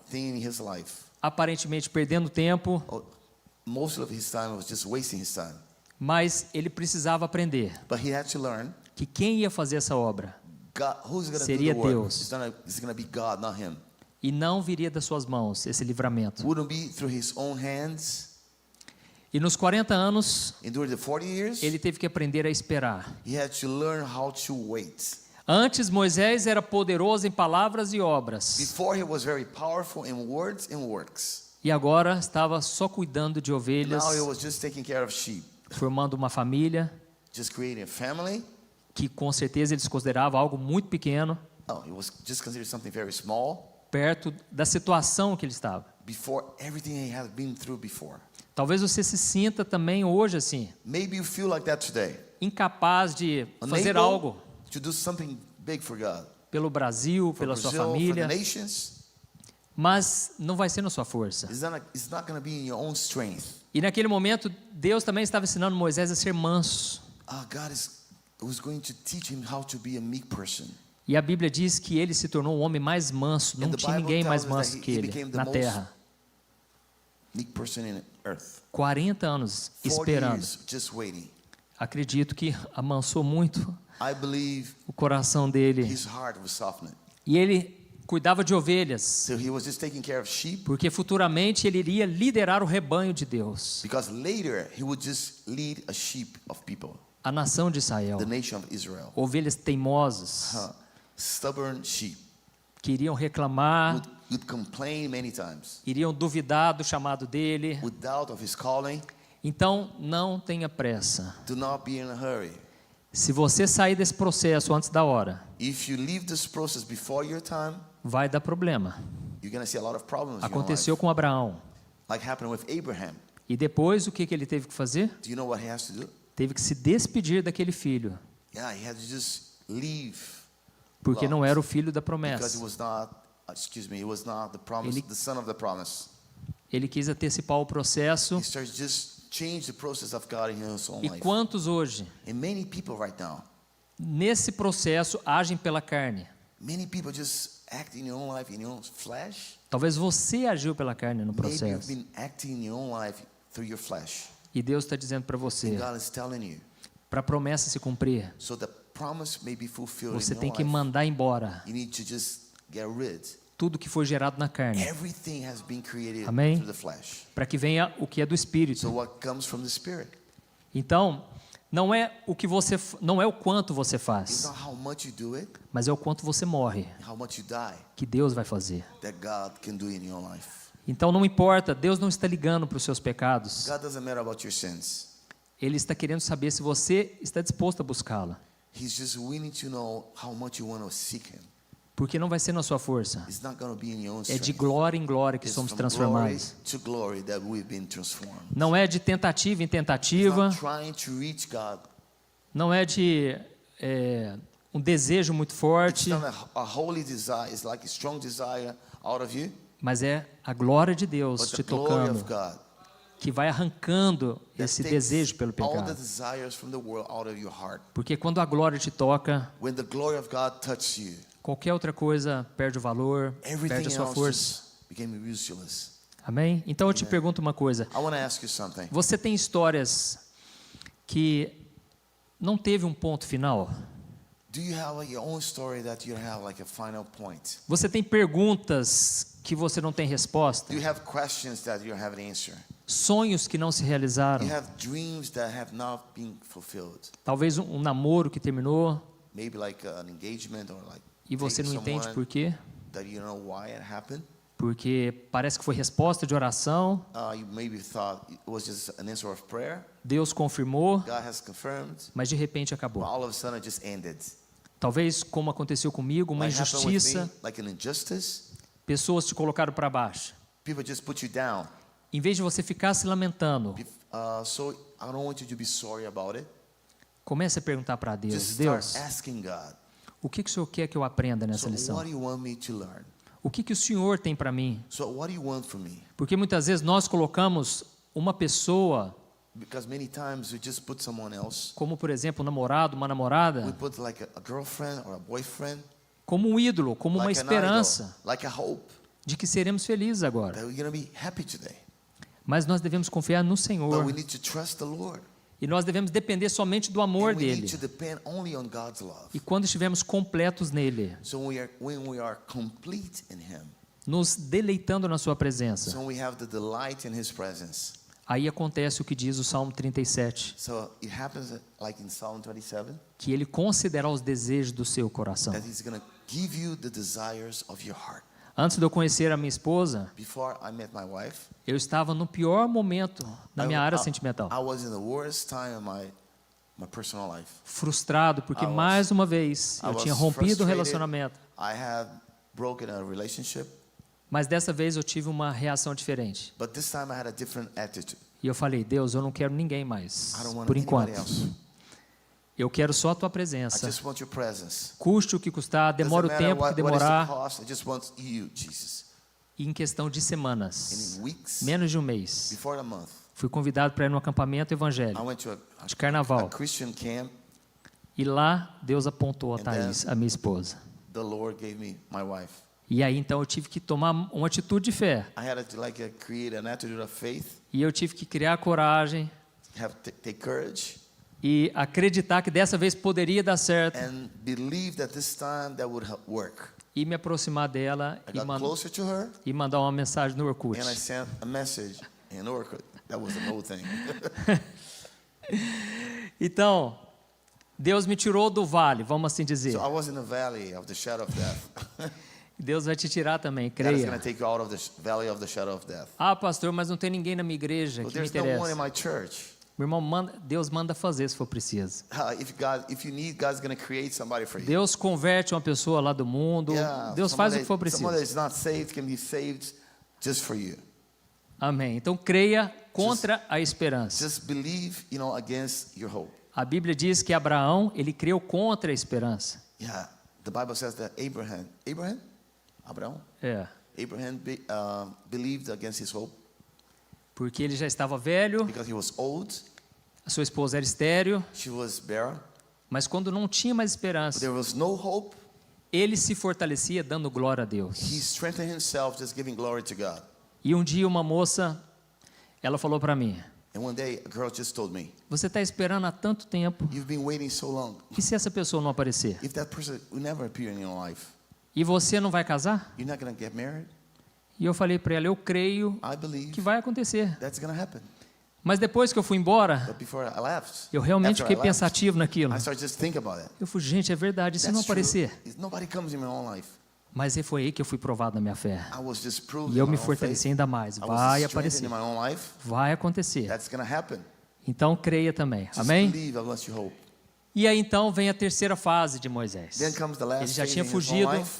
thing in his life. aparentemente perdendo tempo, Most of his time was just wasting his time. mas ele precisava aprender But he had to learn, que quem ia fazer essa obra God, who's going to do Seria the work? Deus. It's going to be God, not him. e não viria das suas mãos esse livramento. Wouldn't be through his own hands. E nos 40 anos, And during the 40 years, ele teve que aprender a esperar. he had to learn how to wait. Antes, Moisés era poderoso em palavras e obras, Before he was very powerful in words and works. e agora estava só cuidando de ovelhas, Now he was just taking care of sheep, formando uma família just creating a family. que com certeza eles consideravam algo muito pequeno, Oh, it was just considered something very small perto da situação que ele estava. before everything he had been through before. Talvez você se sinta também hoje assim, Maybe you feel like that today. incapaz de fazer Unable algo to do something big for God. pelo Brasil, For pela sua Brazil, for the família, nations. mas não vai ser na sua força. It's not going to be in your own strength. E naquele momento, Deus também estava ensinando Moisés a ser manso. God was going to teach him how to be a meek person. E a Bíblia diz que ele se tornou o homem mais manso. Não And the tinha Bible ninguém mais tells us manso that que he ele became the na most terra. Meek person in earth. 40 anos 40 esperando. years just waiting. Acredito que amansou muito I believe o coração dele. his heart was softened. E ele cuidava de ovelhas, So he was just taking care of sheep, porque futuramente ele iria liderar o rebanho de Deus, because later he would just lead a sheep of people, a nação de Israel. the nation of Israel. Ovelhas teimosas, Stubborn sheep que iriam reclamar, would complain many times, iriam duvidar do chamado dele. with doubt of his calling. Então, não tenha pressa. Do not be in a hurry. Se você sair desse processo antes da hora, If you leave this process before your time, vai dar problema. you're going to see a lot of problems in your Aconteceu life, com Abraão. like happened with Abraham. E depois, o que ele teve que fazer? Do you know what he has to do? Teve que se despedir daquele filho, Yeah, he had to just leave, porque não Lot. era o filho da because promessa. he was not the promise, Ele- the son of the promise. Ele quis antecipar o processo. He starts just change the process of God in his own E life. quantos hoje, And many people right now, nesse processo, agem pela carne? many people just act in your own life, in your own flesh. Talvez você agiu pela carne no Maybe you've processo. been acting in your own life through your flesh. E Deus está dizendo para você, And God is telling you, para a promessa se cumprir, so the promise may be fulfilled você in tem your que life. mandar embora You need to just get rid. tudo que foi gerado na carne, Everything has been created Amém? through the flesh. para que venha o que é do So Espírito. what comes from the Spirit? Então, não é o que você, não é o quanto você It's faz, not how much you do it, mas é o quanto você morre, how much you die, que Deus vai fazer. that God can do in your life. Então não importa, Deus não está ligando para os seus pecados. God doesn't matter about your sins. Ele está querendo saber se você está disposto a buscá-la, He's just willing to know how much you want to seek Him. porque não vai ser na sua força. It's not going to be in your own É de strength. glória em glória que It's somos from transformados. glory to glory that we've been transformed. Não é de tentativa em It's tentativa, not trying to reach God. não é de um desejo muito It's forte, not a holy desire. It's like a strong desire out of you, mas é a glória de Deus but te the glory of tocando, God que vai arrancando that esse takes desejo pelo all the pecado. desires from the world out of your heart. Porque quando a glória te toca, When the glory of God touches you, qualquer outra coisa perde o valor, perde everything a sua else força. just became useless. Amém? Então eu te Amen. pergunto uma coisa. I want to ask you something. Você tem histórias que não teve um ponto final? Do you have like your own story that you have like a final point? Você tem perguntas que você não tem resposta? Do you have questions that you have an answer? Sonhos que não se realizaram? You have dreams that have not been fulfilled. Talvez um namoro que terminou, maybe like an engagement or like E você não dating entende someone por quê? that you don't know why it happened. Porque parece que foi resposta de oração, You maybe thought it was just an answer of prayer. Deus confirmou, God has confirmed, mas de repente but acabou. all of a sudden it just ended. Talvez, como aconteceu comigo, uma Might happen with injustiça, me, like an injustice. pessoas te colocaram para baixo. People just put you down. Em vez de você ficar se lamentando, So I don't want you to be sorry about it. comece a perguntar para Deus: Just Deus, start asking God. o que o Senhor quer que eu aprenda nessa So lição? what do you want me to learn? O que o Senhor tem para mim? So what do you want from me? Porque muitas vezes nós colocamos uma pessoa, Because many times we just put someone else. como por exemplo um namorado, uma We namorada, put like a girlfriend or a boyfriend, como um ídolo, como uma like an esperança idol, like a hope de que seremos felizes agora. that we're gonna be happy today. Mas nós devemos confiar no But Senhor we need to trust the Lord. e nós devemos depender somente do amor And we need dele. to depend only on God's love. E quando estivermos completos nele, So when we are complete in Him, nos deleitando na sua presença, so we have the delight in His presence. aí acontece o que diz o Salmo 37, So it happens like in Psalm 27 que ele concederá os desejos do seu coração. that He's gonna give you the desires of your heart. Antes de eu conhecer a minha esposa, Before I met my wife, eu estava no pior momento na minha área sentimental. I was in the worst time in my personal life. Frustrado, porque I was- mais uma vez I eu was tinha rompido o frustrated. relacionamento. I had broken a relationship, Mas dessa vez eu tive uma reação diferente. but this time I had a different attitude. E eu falei: Deus, eu não quero ninguém mais, I don't want por anybody enquanto. else. Eu quero só a tua I presença. just want your presence. Custe o que custar, demore o Doesn't matter tempo que what is the demorar, cost. I just want you, Jesus. e em questão de And semanas, in weeks, menos de um mês, before a month, fui convidado para ir no acampamento I evangélico went to de a carnaval. Christian camp. E lá Deus apontou a And Thaís, then- a minha esposa. The Lord gave me my wife. E aí então eu tive que tomar uma atitude de fé. I had to create an attitude of faith, E eu tive que criar coragem take courage, e acreditar que dessa vez poderia dar certo and believe that this time that would work. e me aproximar dela I got closer to her, e mandar uma mensagem no Orkut. and I sent a message in Orkut. That was an old thing. Então, Deus me tirou do vale, vamos assim dizer. So I was in the valley of the shadow of death. Deus vai te tirar também, God is going creia. to take you out of the valley of the shadow of death. Ah, pastor, mas não tem ninguém na minha igreja But que me there's no one in interessa. my church. Meu irmão, Deus manda fazer se for preciso. If you need, God's going to create somebody for you. Deus converte uma pessoa lá do mundo. Deus faz o que for Someone preciso. that is not saved can be saved just for you. Amém. Então creia contra a esperança. Just believe, against your hope. A Bíblia diz que Abraão, ele creu contra a esperança. Yeah, the Bible says that Abraham, É, believed against his hope porque ele já estava velho, because he was old. a sua esposa era estéril, She was barren. mas quando não tinha mais But esperança, there was no hope. ele se fortalecia dando glória a He Deus. strengthened himself, just giving glory to God. E um dia uma moça, ela falou para mim: And one day, a girl just told me, você está esperando há tanto tempo, "You've been waiting so long. e se essa pessoa não aparecer? If that person will never appear in your life, E você não vai casar? you're not going to get married." E eu falei para ela: eu creio I believe que vai acontecer. that's going to happen. Mas depois que eu fui embora, But before I left, eu realmente after fiquei I left, pensativo naquilo. I started just thinking about it. Eu falei: gente, é verdade, e se não That's true. aparecer? Nobody comes in my own life. Mas foi aí que eu fui provado na minha fé. I was just proved E eu in me my own fortaleci faith. ainda mais. I was Vai strengthened aparecer. in my own life. Vai acontecer. That's going to happen. Então creia também. Just Amém? believe unless you hope. E aí então vem a terceira fase de Moisés. Then comes the last Ele já phase tinha in his own fugido life.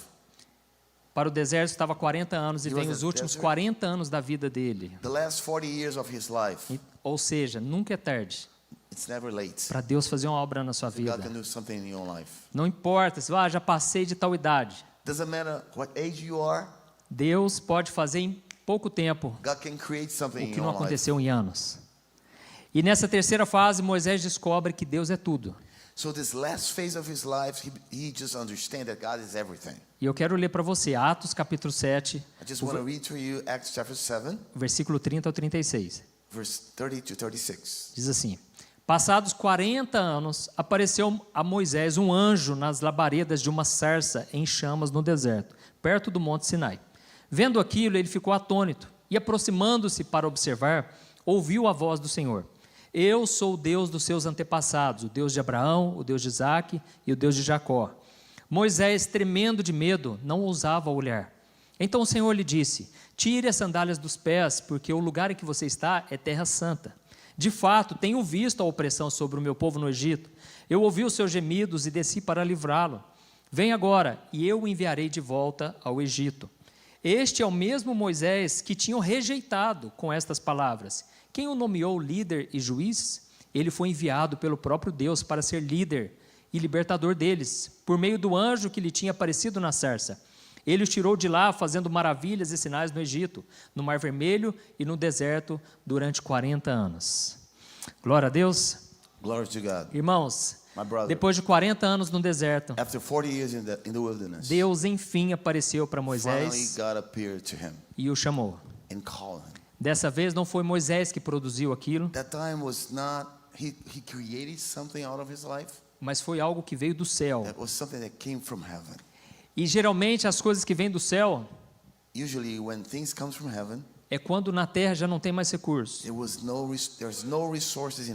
para o deserto, estava 40 anos, e He vem was os in últimos desert. 40 anos da vida dele. The last 40 years of his life. Ou seja, nunca é tarde It's never late. para Deus fazer uma obra na sua God vida. can do something in your life. Não importa se já passei de tal idade. Doesn't matter what age you are. Deus pode fazer em pouco tempo God can create something o in que não your life. aconteceu em anos. E nessa terceira fase, Moisés descobre que Deus é tudo. So this last phase of his life, he just understands that God is everything. E eu quero ler para você Atos capítulo 7, I just want to read to you Acts chapter 7, versículo 30 ao 36. verse 30 to 36. Diz assim: passados 40 anos, apareceu a Moisés um anjo nas labaredas de uma sarça em chamas no deserto, perto do monte Sinai. Vendo aquilo, ele ficou atônito e, aproximando-se para observar, ouviu a voz do Senhor. Eu sou o Deus dos seus antepassados, o Deus de Abraão, o Deus de Isaque e o Deus de Jacó. Moisés, tremendo de medo, não ousava olhar. Então o Senhor lhe disse: tire as sandálias dos pés, porque o lugar em que você está é terra santa. De fato, tenho visto a opressão sobre o meu povo no Egito. Eu ouvi os seus gemidos e desci para livrá-lo. Vem agora, e eu o enviarei de volta ao Egito. Este é o mesmo Moisés que tinham rejeitado com estas palavras. Quem o nomeou líder e juiz? Ele foi enviado pelo próprio Deus para ser líder e libertador deles, por meio do anjo que lhe tinha aparecido na sarça. Ele os tirou de lá, fazendo maravilhas e sinais no Egito, no Mar Vermelho e no deserto, durante 40 anos. Glória a Deus. Glory to God. Irmãos, My brother, depois de 40 anos no deserto, after 40 years in the wilderness, Deus enfim apareceu para finally Moisés God appeared to him e o chamou. and called him. Dessa vez não foi Moisés que produziu aquilo, That time was not, he created something out of his life. mas foi algo que veio do céu. That was something that came from heaven. E geralmente as coisas que vêm do céu Usually when things come from heaven, é quando na terra já não tem mais recursos. there's no resources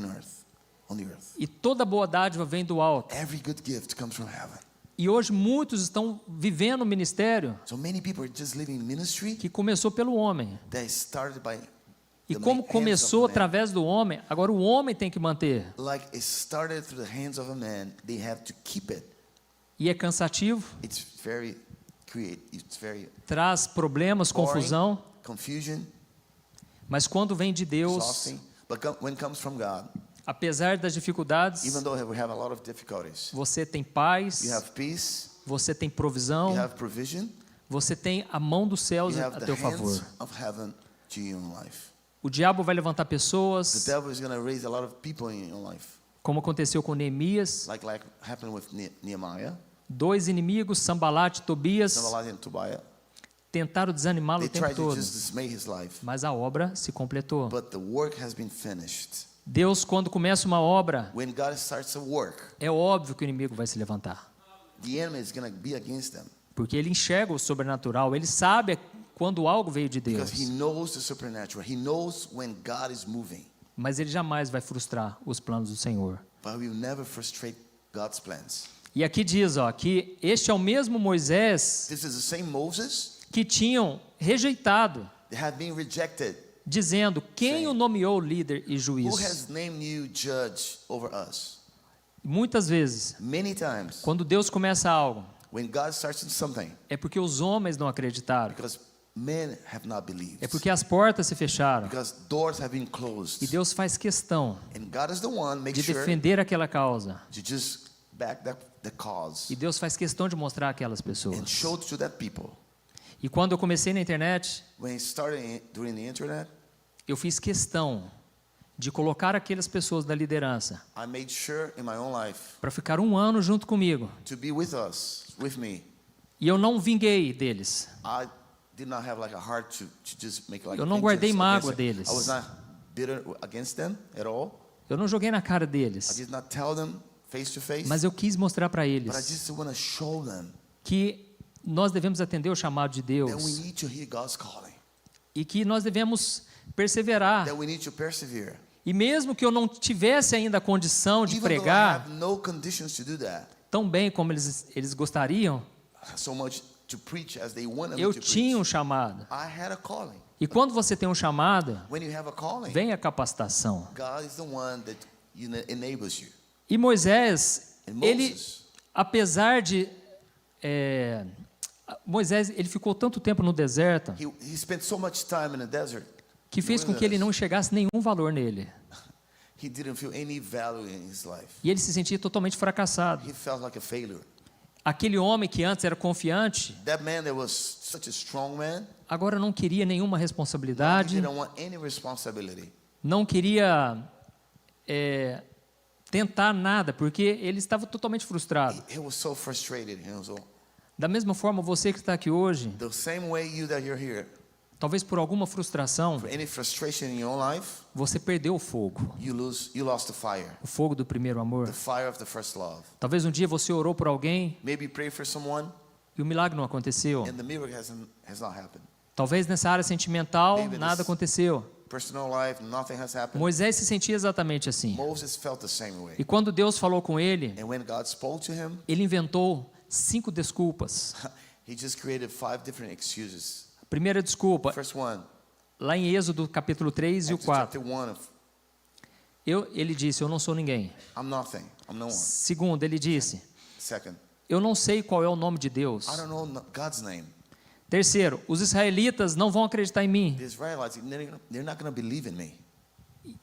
on the earth. E toda boa dádiva vem do alto. Every good gift comes from heaven. E hoje muitos estão vivendo o ministério So many people are just living ministry que começou pelo homem. that started by E the como hands começou of man. através do homem, agora o homem tem que manter. Like it started through the hands of a man, they have to keep it. E é cansativo, It's very traz problemas, boring, confusão, confusion, mas quando vem de Deus, exhausting. But when it comes from God, apesar das dificuldades, even though we have a lot of difficulties, você tem paz, you have peace, você tem provisão, you have provision, você tem a mão dos céus you a have the teu favor. hands of heaven to you in life. O diabo vai levantar The pessoas, devil is going to raise a lot of people in your life, como aconteceu com Neemias, like happened with Nehemiah, dois inimigos, Sambalat e Tobias, Sanballat and Tobiah. tentaram desanimá-lo They o tempo tried to todo, just dismay his life, mas a obra se completou. but the work has been finished. Deus, quando começa uma obra, When God starts a work, é óbvio que o inimigo vai se levantar, the enemy is going to be against them porque ele enxerga o sobrenatural, ele sabe quando algo veio de because he Deus, knows the supernatural. He knows when God is moving, mas ele jamais vai frustrar os planos do Senhor. but we will never frustrate God's plans. E aqui diz, ó, que este é o mesmo Moisés This is the same Moses que tinham rejeitado, that had been rejected. dizendo: quem o nomeou líder e Who juiz? has named you judge over us? Muitas vezes, Many times, quando Deus começa algo, when God starts something, é porque os homens não acreditaram, because men have not believed, é porque as portas se fecharam, because doors have been e closed, Deus faz questão and God is the one make de sure defender aquela causa, to just back the cause e Deus faz questão de mostrar aquelas and pessoas. show to that people. E quando eu comecei na internet, When it started during the internet, eu fiz questão de colocar aquelas pessoas da liderança I made sure in my own life para ficar 1 ano junto comigo, to be with us, with me. e eu não vinguei deles. I did not have like a heart to just make like Eu não guardei vengeance mágoa against them. deles. I was not bitter against them at all. Eu não joguei na cara I deles, did not tell them face to face, mas eu quis mostrar para but I eles just want to show them que nós devemos atender o chamado de that we Deus need to hear God's calling, e que nós devemos perseverar. that we need to persevere. E mesmo que eu não tivesse ainda a condição de Even though I pregar have no conditions to do that, tão bem como eles gostariam, so much to preach as they wanted me eu to tinha um preach, chamado. I had a calling. E quando você tem um chamado, When you have a calling, vem a capacitação. God is the one that enables you. E Moisés, And ele, Moses, apesar de Moisés, ele ficou tanto tempo no deserto he spent so much time in the desert, que fez com que ele não enxergasse nenhum valor nele. he didn't feel any value in his life. E ele se sentia totalmente fracassado. He felt like a failure. Aquele homem que antes era confiante, That man that was such a strong man, agora não queria nenhuma he responsabilidade, didn't want any responsibility. não queria tentar nada, porque ele estava totalmente frustrado. He was so frustrated. So Da mesma forma, você que está aqui hoje, the same way you that you're here, talvez por alguma frustração, for any frustration in your life, você perdeu o fogo, you lost the fire, o fogo do primeiro amor. the fire of the first love. Talvez um dia você orou por alguém Maybe pray for someone e o milagre não aconteceu. and the miracle has not happened. Talvez nessa área sentimental Maybe nada this- aconteceu. personal life, nothing has happened. Moisés se sentia exatamente assim. Moses felt the same way. E quando Deus falou com ele, And when God spoke to him, ele inventou 5 desculpas. he just created 5 different excuses. A primeira desculpa, First one, lá em Êxodo capítulo 3 e o Exodus 4. chapter 1, Ele disse, eu não sou ninguém. I'm nothing, I'm no one. Segundo, ele disse, Second, eu não sei qual é o nome de Deus. I don't know God's name. Terceiro, os israelitas não vão acreditar em mim. The Israelites, they're not going to believe in me.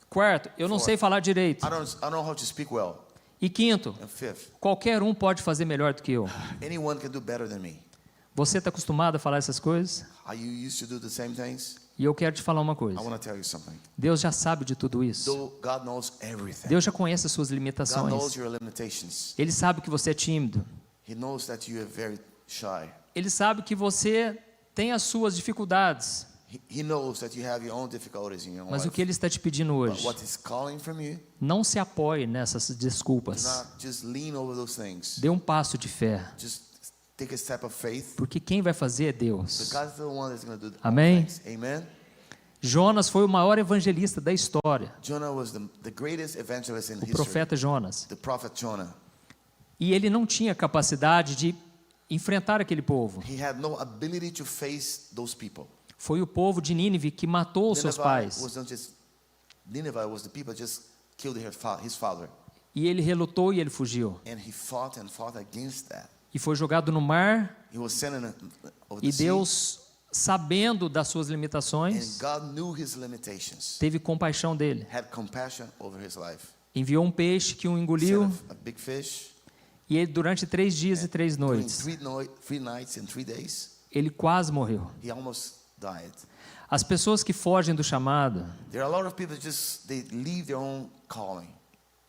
Quarto, eu não sei falar direito. I don't know how to speak well. E quinto, And fifth, qualquer um pode fazer melhor do que eu. anyone can do better than me. Você está acostumado a falar essas coisas? Are you used to do the same things? E eu quero te falar uma I coisa. want to tell you something. Deus já sabe de tudo isso. Though God knows everything. Deus já conhece as suas God knows limitações. your limitations. Ele sabe que você é tímido. He knows that you are very shy. Ele sabe que você tem as suas dificuldades. He knows that you have your own difficulties in your Mas o life. que Ele está te pedindo But hoje? what He's calling from you, Não se apoie nessas do desculpas. not just lean over those things. Dê um passo de fé. Just take a step of faith. Porque quem vai fazer é But Deus. God's the one that's going to do all Amém? things. Amen. Jonas foi o maior evangelista da história. Jonah was the greatest evangelist in O history. profeta Jonas. The prophet Jonah. E ele não tinha capacidade de enfrentar aquele povo. He had no ability to face those people. Foi o povo de Nínive que matou os seus pais. Nineveh was the people just killed his father. E ele relutou e ele fugiu. And he fought against that. E foi jogado no mar. He was sent over E the sea. Deus, sabendo das suas And limitações, God knew his limitations. teve compaixão dele. Had compassion over his life. Enviou um peixe que o Sent engoliu. a big fish. E ele, durante 3 dias e 3 During noites, 3 nights and 3 days, ele quase morreu. he almost died. As pessoas que fogem do chamado, There are a lot of people they leave their own calling.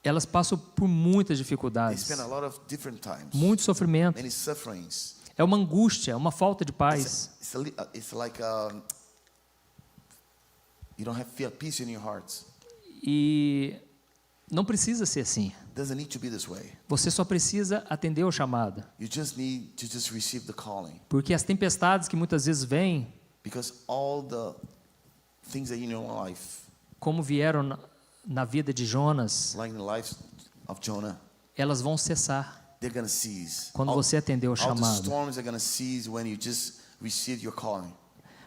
elas passam por muitas They dificuldades, spend a lot of different times, muito sofrimento. many sufferings. É uma angústia, é uma falta de paz. It's like you don't feel peace in your heart. E não precisa ser assim. Doesn't need to be this way. Você só precisa atender ao chamado. You just need to just receive the calling, Porque as tempestades que muitas vezes vêm, because all the things that in your life, como vieram na vida de Jonas, like in the life of Jonah, elas vão cessar they're gonna cease. quando All- você atender ao all the chamado. storms are gonna cease when you just receive your calling.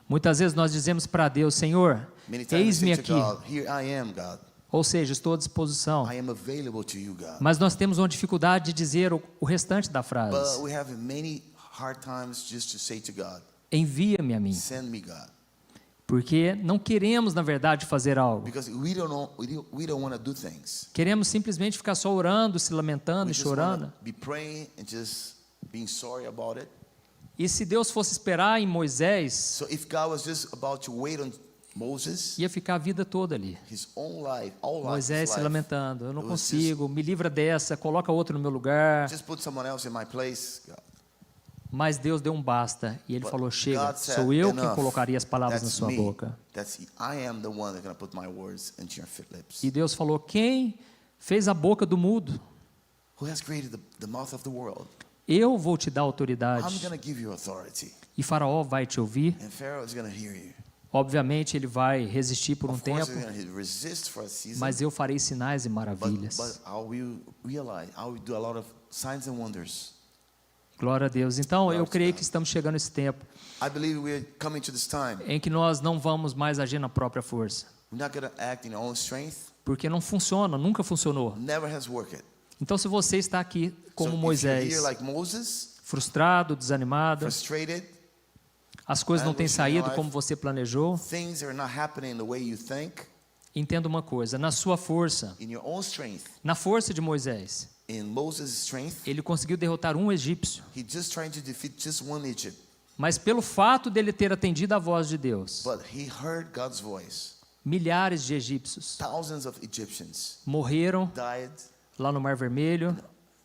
Muitas vezes nós dizemos para Deus, Senhor, Many times we eis-me say to aqui. God, "Here I am, God. Ou seja, estou à disposição. I am available to you, God." Mas nós temos uma dificuldade de dizer o restante da But frase. we have many hard times just to say to God, Envia-me a mim. "Send me, God," Porque não queremos, na verdade, fazer algo. because we don't want to do things. Queremos simplesmente ficar só orando, se lamentando We e just chorando. want to be praying and just being sorry about it. E se Deus fosse esperar em Moisés, So if God was just about to wait on Moses, ia ficar a vida toda ali. his own life, all Moisés his se life, lamentando, eu não It was consigo, me livra dessa, coloca outro no meu lugar. just put someone else in my place, God. Mas Deus deu um basta e ele But falou: chega, God said, sou eu quem "Enough. colocaria as palavras na That's sua me. boca. I am the one that's going to put my words into your lips. E Deus falou: quem fez a boca do mudo? Who has created the mouth of the world? Eu vou te dar I'm autoridade. going to give you authority. E Faraó vai te ouvir. And Pharaoh is going to hear you. Obviamente ele vai resistir por um Of course, tempo, he's going to resist for a season. mas eu farei sinais e But maravilhas. I will realize, I will do a lot of signs and wonders. Glória a Deus. Então Glória eu a creio Deus. que estamos chegando a esse tempo I believe we're coming to this time. em que nós não vamos mais agir na própria força, We're not going to act in our own strength. porque não funciona, nunca funcionou. Never has worked. Então se você está aqui como So if Moisés, you're here like Moses, frustrado, desanimado, frustrated, as coisas não têm Anguish in your saído life. como você planejou, things are not happening the way you think, entenda uma coisa, na sua força, in your own strength, na força de Moisés, in Moses' strength, ele conseguiu derrotar um egípcio, he's just trying to defeat just one Egypt. mas pelo fato dele ter atendido a voz de Deus, But he heard God's voice. milhares de egípcios Thousands of Egyptians morreram died lá no Mar Vermelho,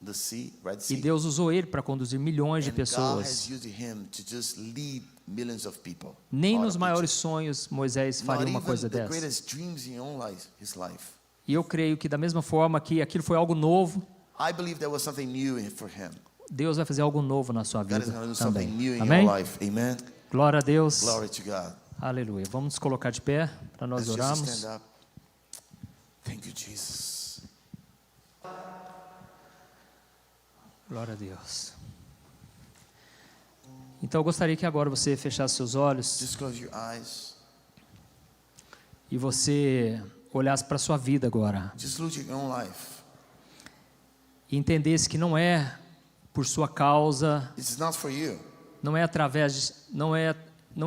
in the sea, Red e Sea. Deus usou ele para conduzir milhões de And God pessoas. has used him to just lead millions of people. Nem out nos of maiores Egypt. sonhos Moisés Not faria uma even coisa the dessa. greatest dreams in your own life, his life. E eu creio que da mesma forma que aquilo foi algo novo, I believe there was something new for him. Deus vai fazer algo novo na sua God is vida going to do something também. new in Amém? your life. Amen. Glória a Deus. Glory to God. Aleluia. Vamos nos colocar de pé para nós Let's just orarmos. stand up. Thank you, Jesus. Glória a Deus. Então eu gostaria que agora você fechasse seus olhos Just close your eyes. e você olhasse para a sua vida agora Just look at your own life. e entendesse que não é por sua causa, It's not for you. não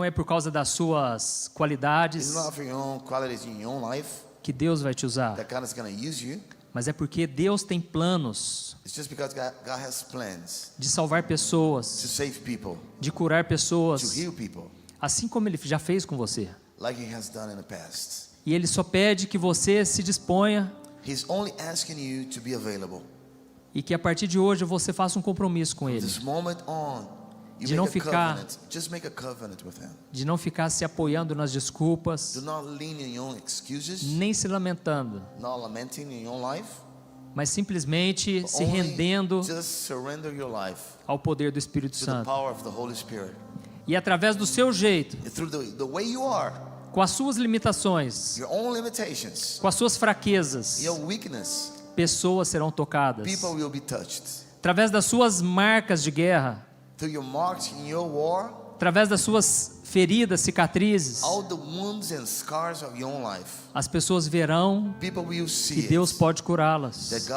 é por causa das suas qualidades It's not for your own qualities in your own life que Deus vai te usar, that God is going to use you. mas é porque Deus tem planos It's just because God has plans de salvar to pessoas, save people, de curar to pessoas, heal people, assim como Ele já fez com você. like He has done in the past. E Ele só pede que você se disponha He's only asking you to be available. e que a partir de hoje você faça um compromisso com From Ele, this moment on, you De não make a ficar- covenant. Just make a covenant with Him. de não ficar se apoiando nas desculpas, Do not lean in your own excuses, nem se lamentando, not lamenting in your own life. mas simplesmente se Only rendendo just surrender your life ao poder do Espírito to the Santo. power of the Holy Spirit. E através do seu jeito, And through the way you are, com as suas limitações, your own limitations, com as suas fraquezas, your weakness, pessoas serão tocadas. people will be touched. Através das suas marcas de guerra, Through your marks in your war, através das suas feridas, cicatrizes, all the wounds and scars of your own life, as pessoas verão people will que see Deus it, pode curá-las. that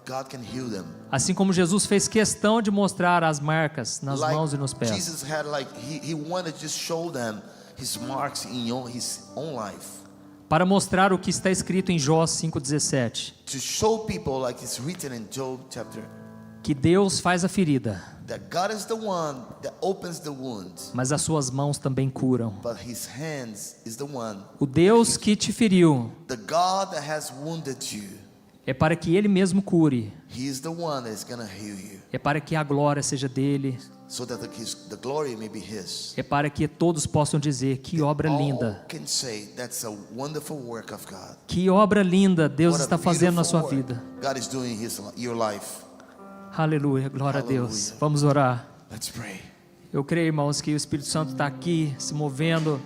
God can heal them. Assim como Jesus fez questão de mostrar as marcas nas mãos e nos pés. Jesus had he wanted to just show them his marks in his own life. Para mostrar o que está escrito em Jó 5,17. To show people, like it's written in Job chapter, Que Deus faz a ferida, that God is the one that opens the wound, mas as suas mãos também curam. but his hands is the one. O Deus que te feriu The God that has wounded you, é para que Ele mesmo cure. he is the one that is going to heal you, É para que a glória seja dele. so that the glory may be his. É para que todos possam dizer: que obra All linda. can say that's a wonderful work of God. Que obra linda Deus What a está fazendo na sua beautiful vida. work God is doing in your life. Aleluia, glória a Deus. Aleluia. Vamos orar. Let's pray. Eu creio, irmãos, que o Espírito Santo está aqui se movendo.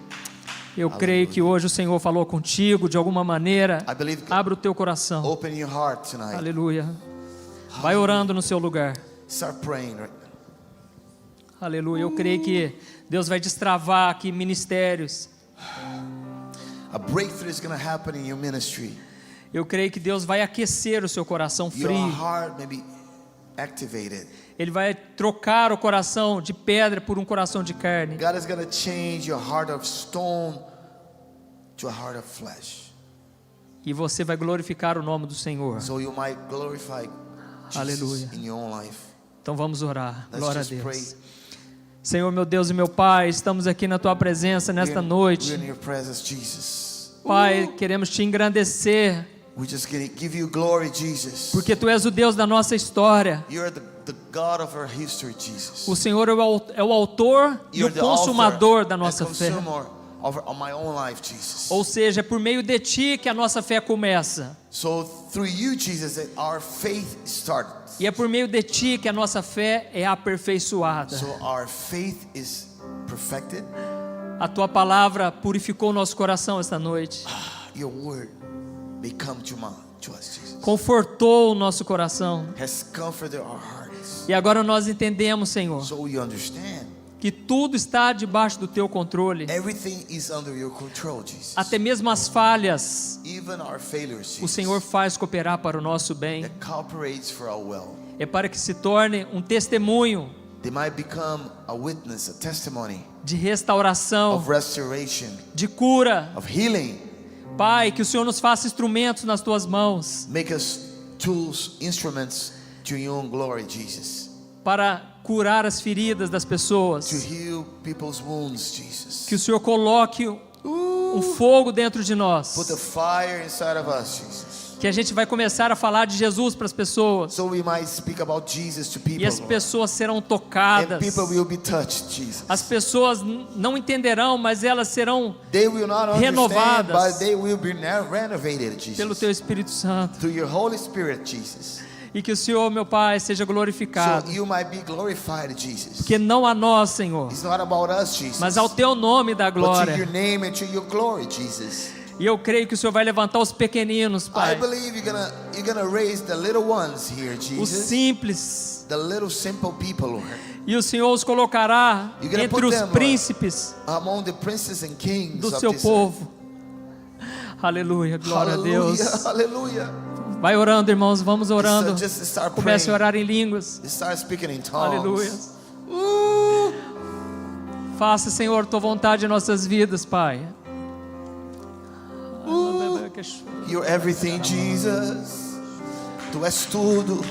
Eu creio que hoje o Senhor falou contigo de alguma maneira. I believe God Abra o teu coração. open your heart tonight. Aleluia. Vai orando no seu lugar. Start praying right now. Aleluia. Eu creio que Deus vai destravar aqui ministérios. A breakthrough is going to happen in your ministry. Eu creio que Deus vai aquecer o seu coração Your frio. heart may be activated. Ele vai trocar o coração de pedra por um coração de carne. God is going to change your heart of stone to a heart of flesh. E você vai glorificar o nome do Senhor. So you might glorify Jesus Aleluia. in your own life. Então vamos orar. Let's Glória a just pray. Deus. Senhor, meu Deus e meu Pai, estamos aqui na Tua presença nesta We're noite. in your presence, Jesus. Pai, queremos Te engrandecer, We're just going to give you glory, Jesus. porque Tu és o Deus da nossa história. You're the God of our history, Jesus. O Senhor é o autor e o You're the consumador author da and nossa fé. consumer of my own life, Jesus. Ou seja, é por meio de Ti que a nossa fé começa. So through you, Jesus, that our faith started. E é por meio de Ti que a nossa fé é aperfeiçoada. So our faith is perfected. A Tua palavra purificou o nosso coração esta noite. Your word may come to us, Jesus. Confortou o nosso coração. Has comforted our hearts. E agora nós entendemos, Senhor, So we understand que tudo está debaixo do Teu controle. everything is under your control, Jesus. Até mesmo as falhas, Even our failures, o Jesus, Senhor faz cooperar para o nosso bem. that cooperates for our well. É para que se torne um testemunho They might become a witness, a testimony de restauração, of restoration, de cura. of healing. Pai, que o Senhor nos faça instrumentos nas Tuas mãos Make us tools, instruments to your own glory, Jesus. para curar as feridas das To pessoas. heal people's wounds, Jesus. Que o Senhor coloque um fogo dentro de Put nós. the fire inside of us, Jesus. Que a gente vai começar a falar de Jesus para as pessoas. So we might speak about Jesus to people. E as Lord. pessoas serão And tocadas. people will be touched, Jesus. As pessoas não entenderão, mas elas serão They will not understand, renovadas but they will be renovated, pelo Jesus. Teu Espírito Santo. Through your Holy Spirit, Jesus. E que o Senhor, meu Pai, seja glorificado. So you might be glorified, Jesus. Porque não a nós, Senhor, It's not about us, Jesus. mas ao Teu nome da But to your glória. name and to your glory, Jesus. E eu creio que o Senhor vai levantar os pequeninos, I Pai. believe you're gonna raise the little ones here, Os Jesus. simples. The little simple people, Lord. E o Senhor os colocará You're gonna entre put os them, Lord, príncipes among the princes and kings do of seu this povo. Aleluia, earth. glória a Deus. Hallelujah. Vai orando, irmãos, vamos orando. So just start Comece a praying. orar em línguas. Start speaking in tongues. Aleluia. Ooh. Faça, Senhor, tua vontade em nossas vidas, Pai. You're everything, Jesus. Tu és tudo.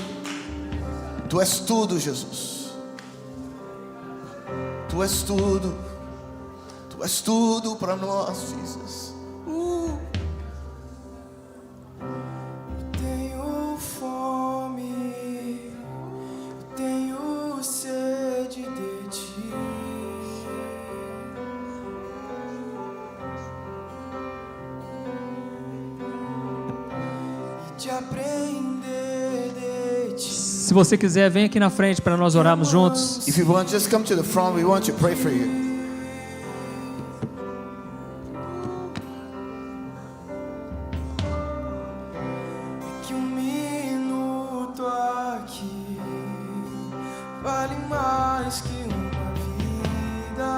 Tu és tudo, Jesus. Tu és tudo. Tu és tudo para nós, Jesus. Tenho fome, tenho sede de ti. E de aprender de ti. Se você quiser, vem aqui na frente para nós orarmos juntos. If you want, just come to the front. We want to pray for you. Que minuto aqui vale mais que uma vida.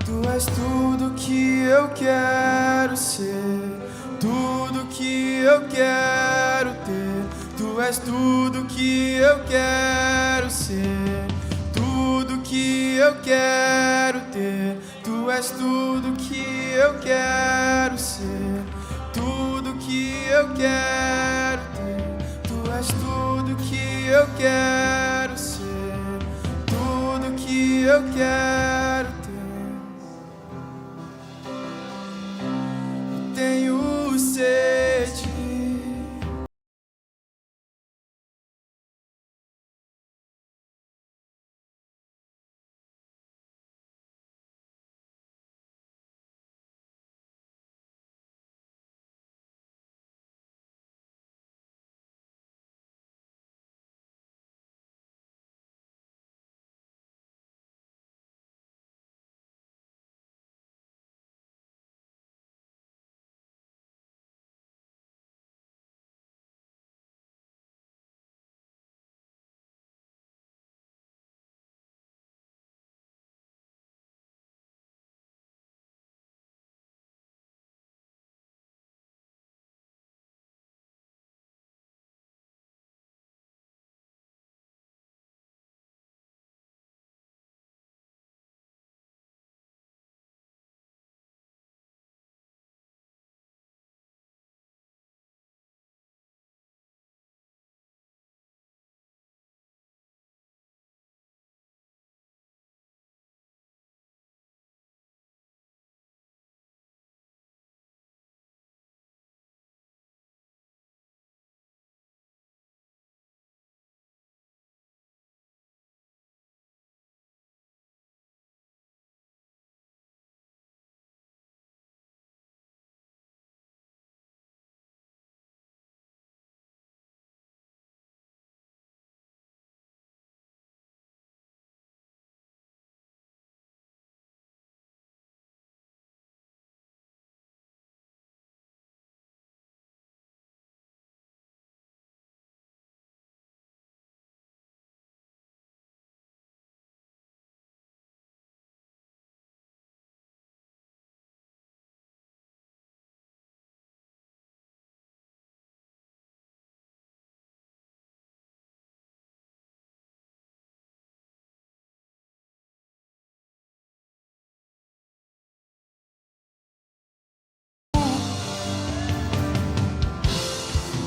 Tu és tudo que eu quero ser, tudo que eu quero ter. Tu és tudo que eu quero ser, tudo que eu quero ter. Tu és tudo que eu quero ser, tudo que eu quero ter. Tu és tudo que eu quero ser, tudo que eu quero ter. Tenho sede.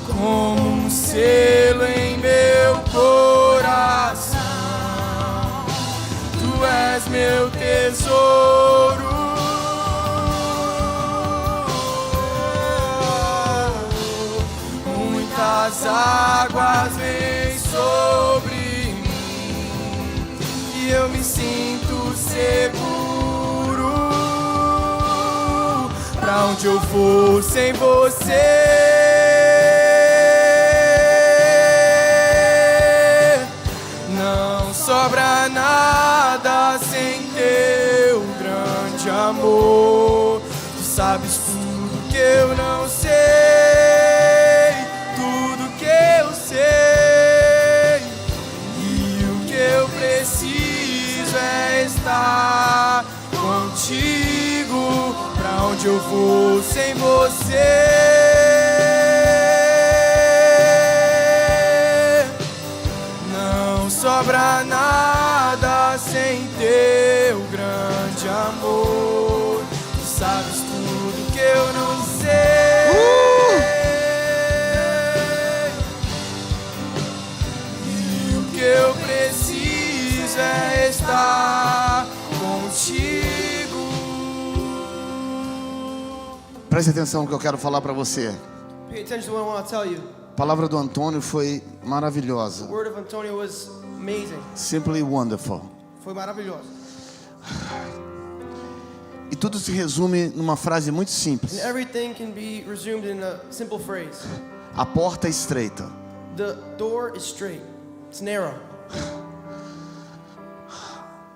Como um selo em meu coração, tu és meu tesouro. Muitas águas vêm sobre mim e eu me sinto seguro. Pra onde eu vou sem você? Não sobra nada sem teu grande amor. Tu sabes tudo que eu não sei, tudo que eu sei. E o que eu preciso é estar contigo. Pra onde eu vou sem você? Não sobra nada sem teu grande amor. Tu sabes tudo que eu não sei. E o que eu preciso é estar contigo. Preste atenção no que eu quero falar para você. Pay attention to what I want to tell you. A palavra do Antônio foi maravilhosa. The word of Antonio was amazing. Simply wonderful. Foi maravilhoso. E tudo se resume numa frase muito simples. And everything can be resumed in a simple phrase. A porta é estreita. The door is straight. It's narrow.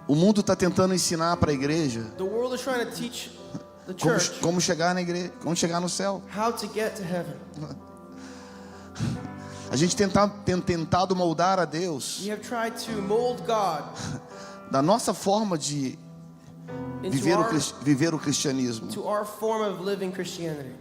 O mundo está tentando ensinar para a igreja The world is trying to teach the church como chegar na igreja, como chegar no céu. how to get to heaven. A gente tem tentado moldar a Deus We have tried to mold God da nossa forma de into viver o cristianismo. to our form of living Christianity.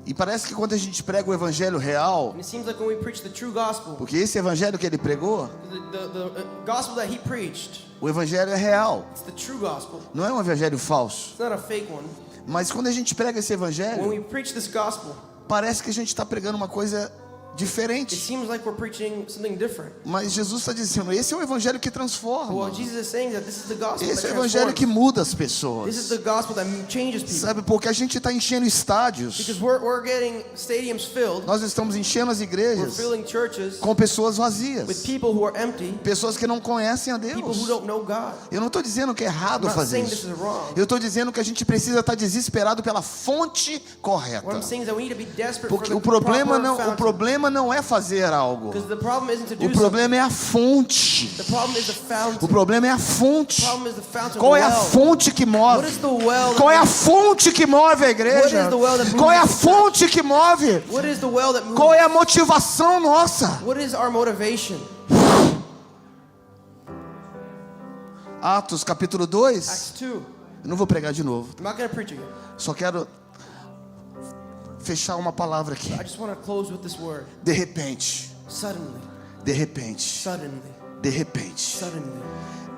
E parece que quando a gente prega o evangelho real, And it seems like when we preach the true gospel, porque esse evangelho que ele pregou, the gospel that he preached, o evangelho é real, it's the true gospel. não é um evangelho falso. It's not a fake one. Mas quando a gente prega esse When evangelho, we preach this gospel, parece que a gente está pregando uma coisa it diferente. seems like we're preaching something different. Mas Jesus está dizendo, esse é o evangelho que But transforma. what Jesus is saying that this is the gospel Esse that é o evangelho que transforms. muda as This is pessoas. the gospel that changes people. Sabe, porque a gente está enchendo estádios. Because we're getting stadiums filled. Nós estamos enchendo as We're igrejas filling churches com pessoas with vazias. people who are empty, Pessoas que não conhecem a people Deus. who don't know God. Eu não estou dizendo que é I'm errado not fazer saying this isso. is wrong. Eu estou dizendo que a gente precisa estar desesperado pela fonte What correta. I'm saying is that we need to be desperate Porque for o the problema proper fountain. o problema não é fazer algo. Because the problem isn't to do O something. problema é a fonte. The problem is the fountain. O problema é a fonte. The problem is the fountain. Qual the é a well. fonte que What move? is the well? Qual é a fonte que move a igreja? What is the well that moves Qual é a the church? fonte que move? What is the well that moves? Qual é a motivação nossa? What is our motivation? Atos capítulo 2. Acts 2. Eu não vou pregar de novo. I'm not going to preach again. Só quero fechar uma palavra aqui. I just want to close with this word. De repente. Suddenly. De repente. Suddenly. De repente. Suddenly.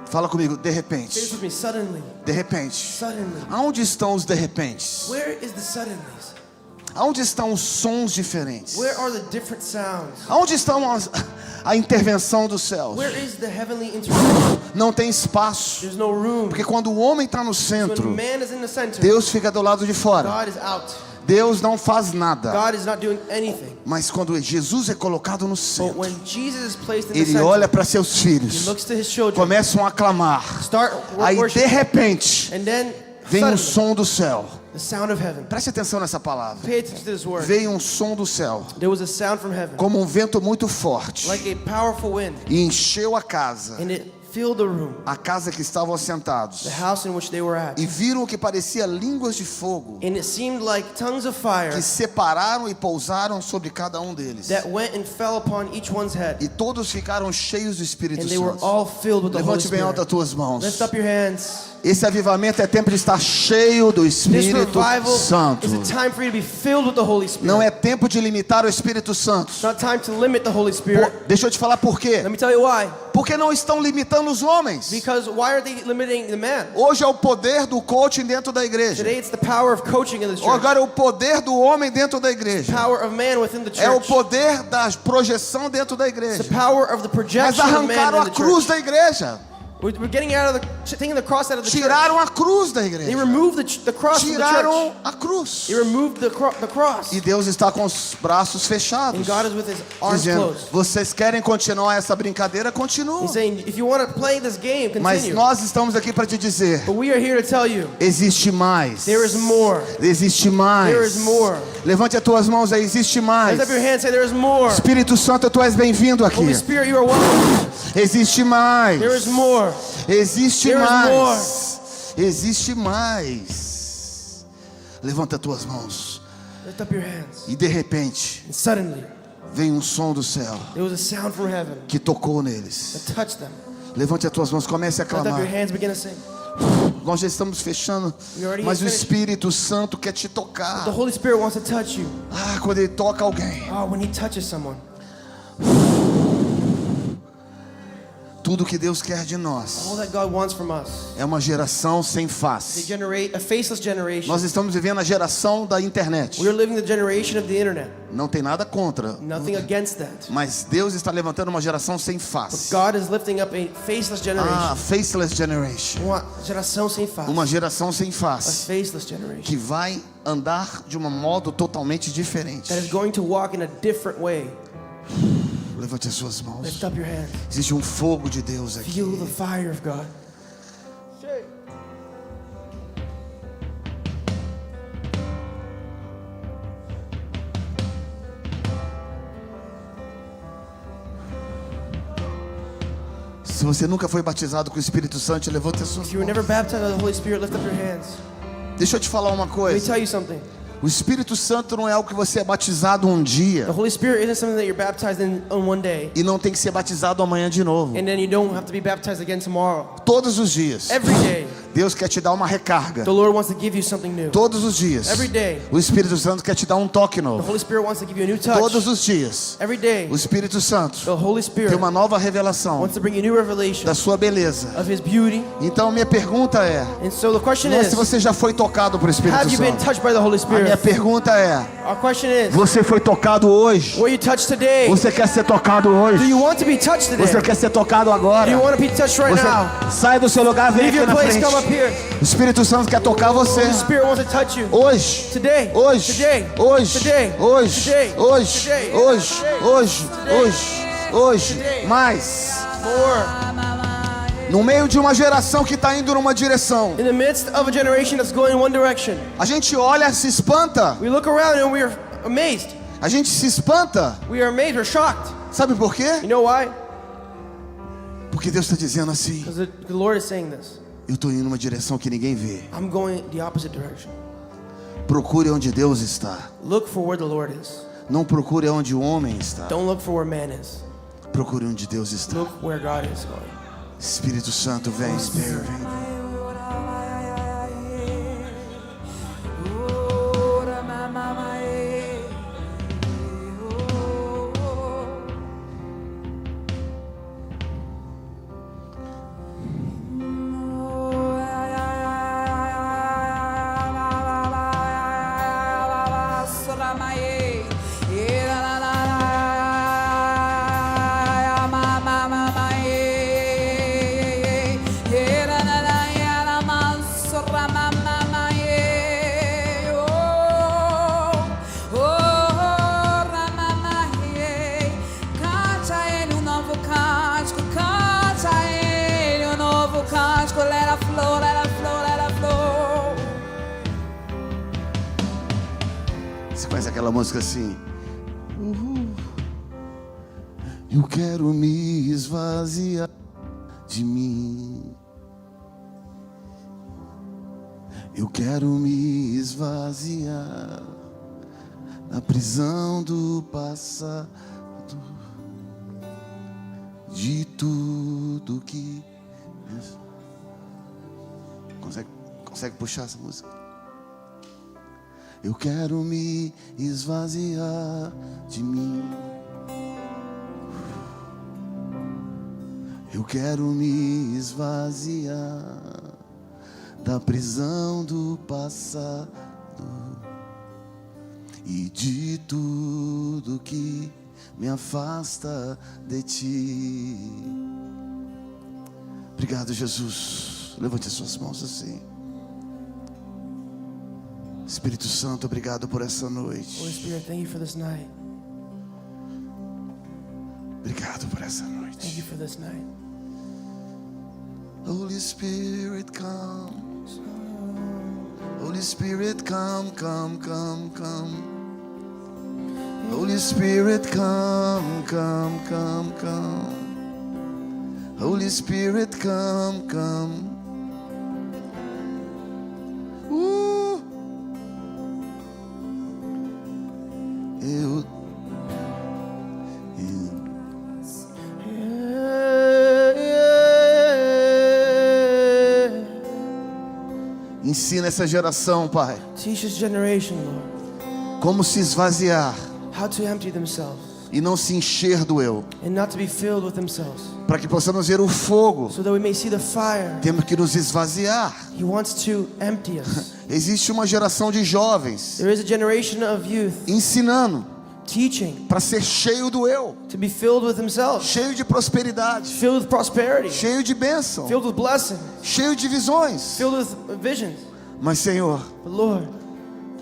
Fala comigo, de Say this repente. with me. Suddenly. De repente. Suddenly. Aonde estão os de repentes? Where is the suddenlies? Aonde estão os sons diferentes? Where are the different sounds? Aonde estão a intervenção dos céus? Where is the heavenly intervention? Não tem espaço. There's no room. Porque quando o homem está no When centro, man is in the center, Deus fica do lado de fora. God is out. Deus não faz nada. God is not doing anything. Mas quando Jesus é colocado no But centro, when Jesus is placed in the ele center, olha para seus he filhos, looks to his children, começam a clamar. start Aí de worship, repente and then vem um suddenly, som do céu. the sound of heaven. Preste atenção nessa palavra. Pay attention to this word. Veio um som do céu, There was a sound from heaven, como um vento muito forte, like a powerful wind, e encheu a casa, and it filled the room, a casa que estavam assentados. the house in which they were at. E viram o que parecia línguas de fogo, And it seemed like tongues of fire que separaram e pousaram sobre cada um deles. that went and fell upon each one's head. E todos ficaram cheios do Espírito And they were Santo. all filled with the Holy Levante bem alto as Spirit. tuas mãos. Lift up your hands. Esse avivamento é tempo de estar cheio do This Espírito revival Santo. is a time for you to be filled with the Holy Spirit. Não é tempo de limitar o Espírito Santo. It's not time to limit the Holy Spirit. Deixa eu te falar por quê. Let me tell you why. Porque não estão limitando os homens. Because why are they limiting the man? Hoje é o poder do coaching dentro da igreja. Today it's the power of coaching in the Ou church. agora é o poder do homem dentro da igreja. Power of man within the É o church. poder da projeção dentro da It's igreja. the power of the Mas projection of man arrancaram in a the cruz church. da igreja. We're getting out of taking the cross out of the church. Tiraram a cruz da They igreja. removed the cross from the Tiraram church. a cruz. They removed the cross. E Deus está com os braços fechados, And God is with his arms dizendo: closed. vocês querem continuar essa brincadeira? Continuem. He's saying, if you want to play this game, Mas continue. nós estamos aqui para te dizer: But we are here to tell you, existe mais. there is more. Existe mais. There is more. Levante as tuas mãos aí, existe mais. Lift up your hand and say, there is more. Espírito Santo, tu és bem-vindo aqui. Holy Spirit, you are welcome. Existe mais. There is more. Existe There is mais. Existe mais. Levanta as tuas mãos. Lift up your hands. E de repente, And suddenly, vem um som do céu there was a sound from heaven que tocou neles. that touched them. Levante as tuas mãos, comece a Lift up clamar. your hands, begin to sing. Nós já estamos fechando, mas o Espírito Santo quer te tocar. The Holy Spirit wants to touch you. Ah, quando ele toca alguém, Oh, when He touches someone, tudo que Deus quer de nós all that God wants from us, é uma geração sem they face. generate a faceless generation. Nós estamos vivendo a geração da internet. We are living the generation of the internet. Não tem nada contra, Nothing against that. mas Deus está levantando uma geração sem face. God is lifting up a faceless generation. Ah, faceless generation. Uma geração sem face. Uma geração sem A face faceless generation que vai andar de um modo totalmente diferente. that is going to walk in a different way. Levante as suas mãos. Lift up your hands. Existe um fogo de Deus aqui. Feel the fire of God. Se você nunca foi batizado com o Espírito Santo, levante as suas If you were mãos. never baptized by the Holy Spirit, lift up your hands. Deixa eu te falar uma Let me coisa. tell you something. O Espírito Santo não é algo que você é batizado um The dia Holy Spirit isn't something that you're baptized in on one day, e não tem que ser batizado amanhã de novo. and then you don't have to be baptized again tomorrow. Todos os dias, Every day, Deus quer te dar uma recarga. the Lord wants to give you something new. Todos os dias, Every day, o Espírito Santo quer te dar um toque the novo. Holy Spirit wants to give you a new touch. Todos os dias, Every day, o Espírito Santo the Holy tem Spirit uma nova revelação wants to bring you new revelation da sua beleza. of His beauty. Então minha pergunta é: And so the question não é is, se você já foi tocado por Espírito have you been Santo. touched by the Holy A minha Spirit? pergunta é: Our question is, você foi tocado hoje? were you touched today? Você quer ser tocado Do hoje? you want to be touched today? Você quer ser tocado agora? Do you want to be touched right now? Você sai do seu lugar, vem Leave aqui your na place, frente. come up here. O Espírito Santo quer tocar você The Spirit wants to touch you. hoje. Today. Hoje. Today. Hoje. Today. Hoje. Today. Hoje. Today. Hoje. Today. Hoje. Today. Hoje. Hoje. Today. Mais. More. No meio de uma geração que está indo numa direção, In the midst of a generation that's going in one direction, a gente olha, se espanta. we look around and we are amazed. A gente se espanta. We are amazed. We're shocked. Sabe por quê? You know why? Porque Deus está dizendo assim: Because the Lord is saying this. eu estou indo numa direção que ninguém vê. I'm going the opposite direction. Procure onde Deus está. Look for where the Lord is. Não procure onde o homem está. Don't look for where man is. Procure onde Deus está. Look where God is going. Espírito Santo, vem. Espírito, vem. Let her flow, let her flow, let her flow. Você conhece aquela música assim? Uhul. Eu quero me esvaziar de mim. Eu quero me esvaziar na prisão do passado, de tudo que... Consegue puxar essa música? Eu quero me esvaziar de mim. Eu quero me esvaziar da prisão do passado e de tudo que me afasta de ti. Obrigado, Jesus. Levante as suas mãos assim. Espírito Santo, obrigado por essa Holy noite. Spirit, thank you for this night. Obrigado por essa Thank you noite. for this night. Holy Spirit, come. Holy Spirit, come, come, come, come. Holy Spirit, come, come, come, come. Holy Spirit, come, come. Ensina essa geração, Pai, Teach this generation, Lord, como se esvaziar how to empty themselves e não se encher do eu. and not to be filled with themselves, Para que possamos ver o fogo, so that we may see the fire. temos que nos esvaziar. He wants to empty us. Existe uma geração de jovens There is a generation of youth ensinando teaching para ser cheio do eu, to be filled with themselves, cheio de prosperidade, filled with prosperity, cheio de bênção, filled with blessing, cheio de visões. filled with visions. Mas, Senhor, But Lord,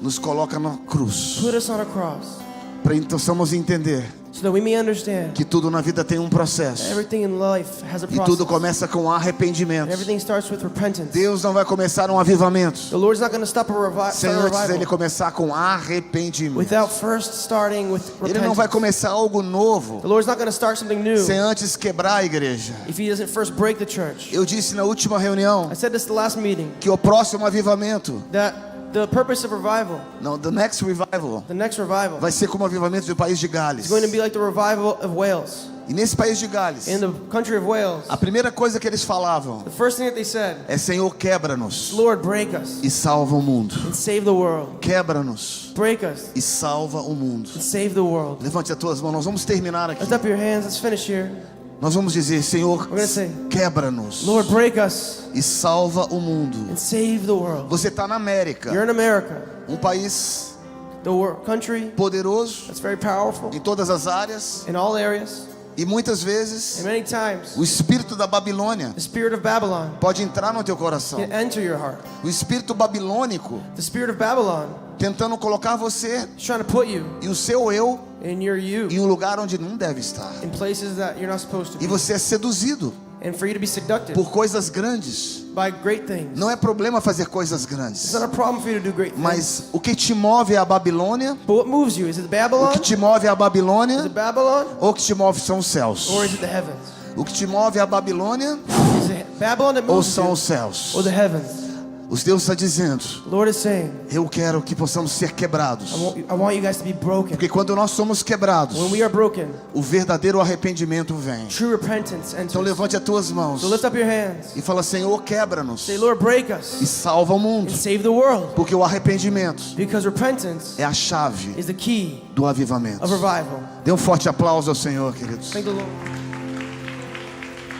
nos coloca na cruz put us on a cross para então possamos entender so that we may understand que tudo na vida tem um processo everything in life has a e tudo process. começa com arrependimento. Everything starts with repentance. Deus não vai começar um avivamento The Lord's not going to stop a sem start a antes ele revival começar com arrependimento. without first starting with Ele não vai repentance. começar algo novo The Lord's not going to start something new sem antes quebrar a igreja. if He doesn't first break the church. Eu disse na última reunião I said this the last meeting, que o próximo avivamento, that the purpose of revival, não, the next revival, the next revival, vai ser como o avivamento do país de Gales. is going to be like the revival of Wales. E nesse país de Gales, In the country of Wales, a primeira coisa que eles falavam the first thing that they said, é: Senhor, quebra-nos Lord, break us e salva o mundo. and save the world. Quebra-nos Break us e salva o mundo. and save the world. Levante as tuas mãos, nós vamos terminar aqui. Lift up your hands. Let's finish here. Nós vamos dizer: Senhor, gonna say, quebra-nos Lord, break us e salva o mundo. and save the world. Você está na América, You're in America, um país the country poderoso that's very powerful em todas as áreas, in all areas. e muitas vezes And many times, o espírito da Babilônia the spirit of Babylon pode entrar no teu coração. can enter your heart. O espírito babilônico The spirit of Babylon tentando colocar você is trying to put you e o seu eu in your you em um lugar onde não deve estar. in places that you're not supposed to E be. você é seduzido And for you to be seducted por coisas grandes. by great things. Não é problema fazer coisas It's grandes, not a problem for you to do great things. mas o que te move é a Babilônia. But what moves you? Is it O Babylon? que te move é a Is Babilônia, it Babylon? ou o que te move são os céus. Or is it the heavens? O que te move é a Babilônia, Is it Babylon that ou moves são you? os céus. Or the heavens? Os Deus está dizendo: The Lord is saying, eu quero que possamos ser quebrados, I want you guys to be broken. porque quando nós somos quebrados, When we are broken, o verdadeiro arrependimento vem. true repentance Então enters. levante as tuas mãos So lift up your hands. e fala: Senhor, quebra-nos Say, Lord, break e us salva o mundo, and save the world. porque o arrependimento Because repentance é a chave is the key do avivamento. of revival. Dê um forte aplauso ao Senhor, queridos. Thank the Lord.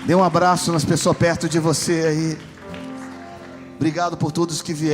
Dê um abraço nas pessoas perto de você aí. Obrigado por todos que vieram.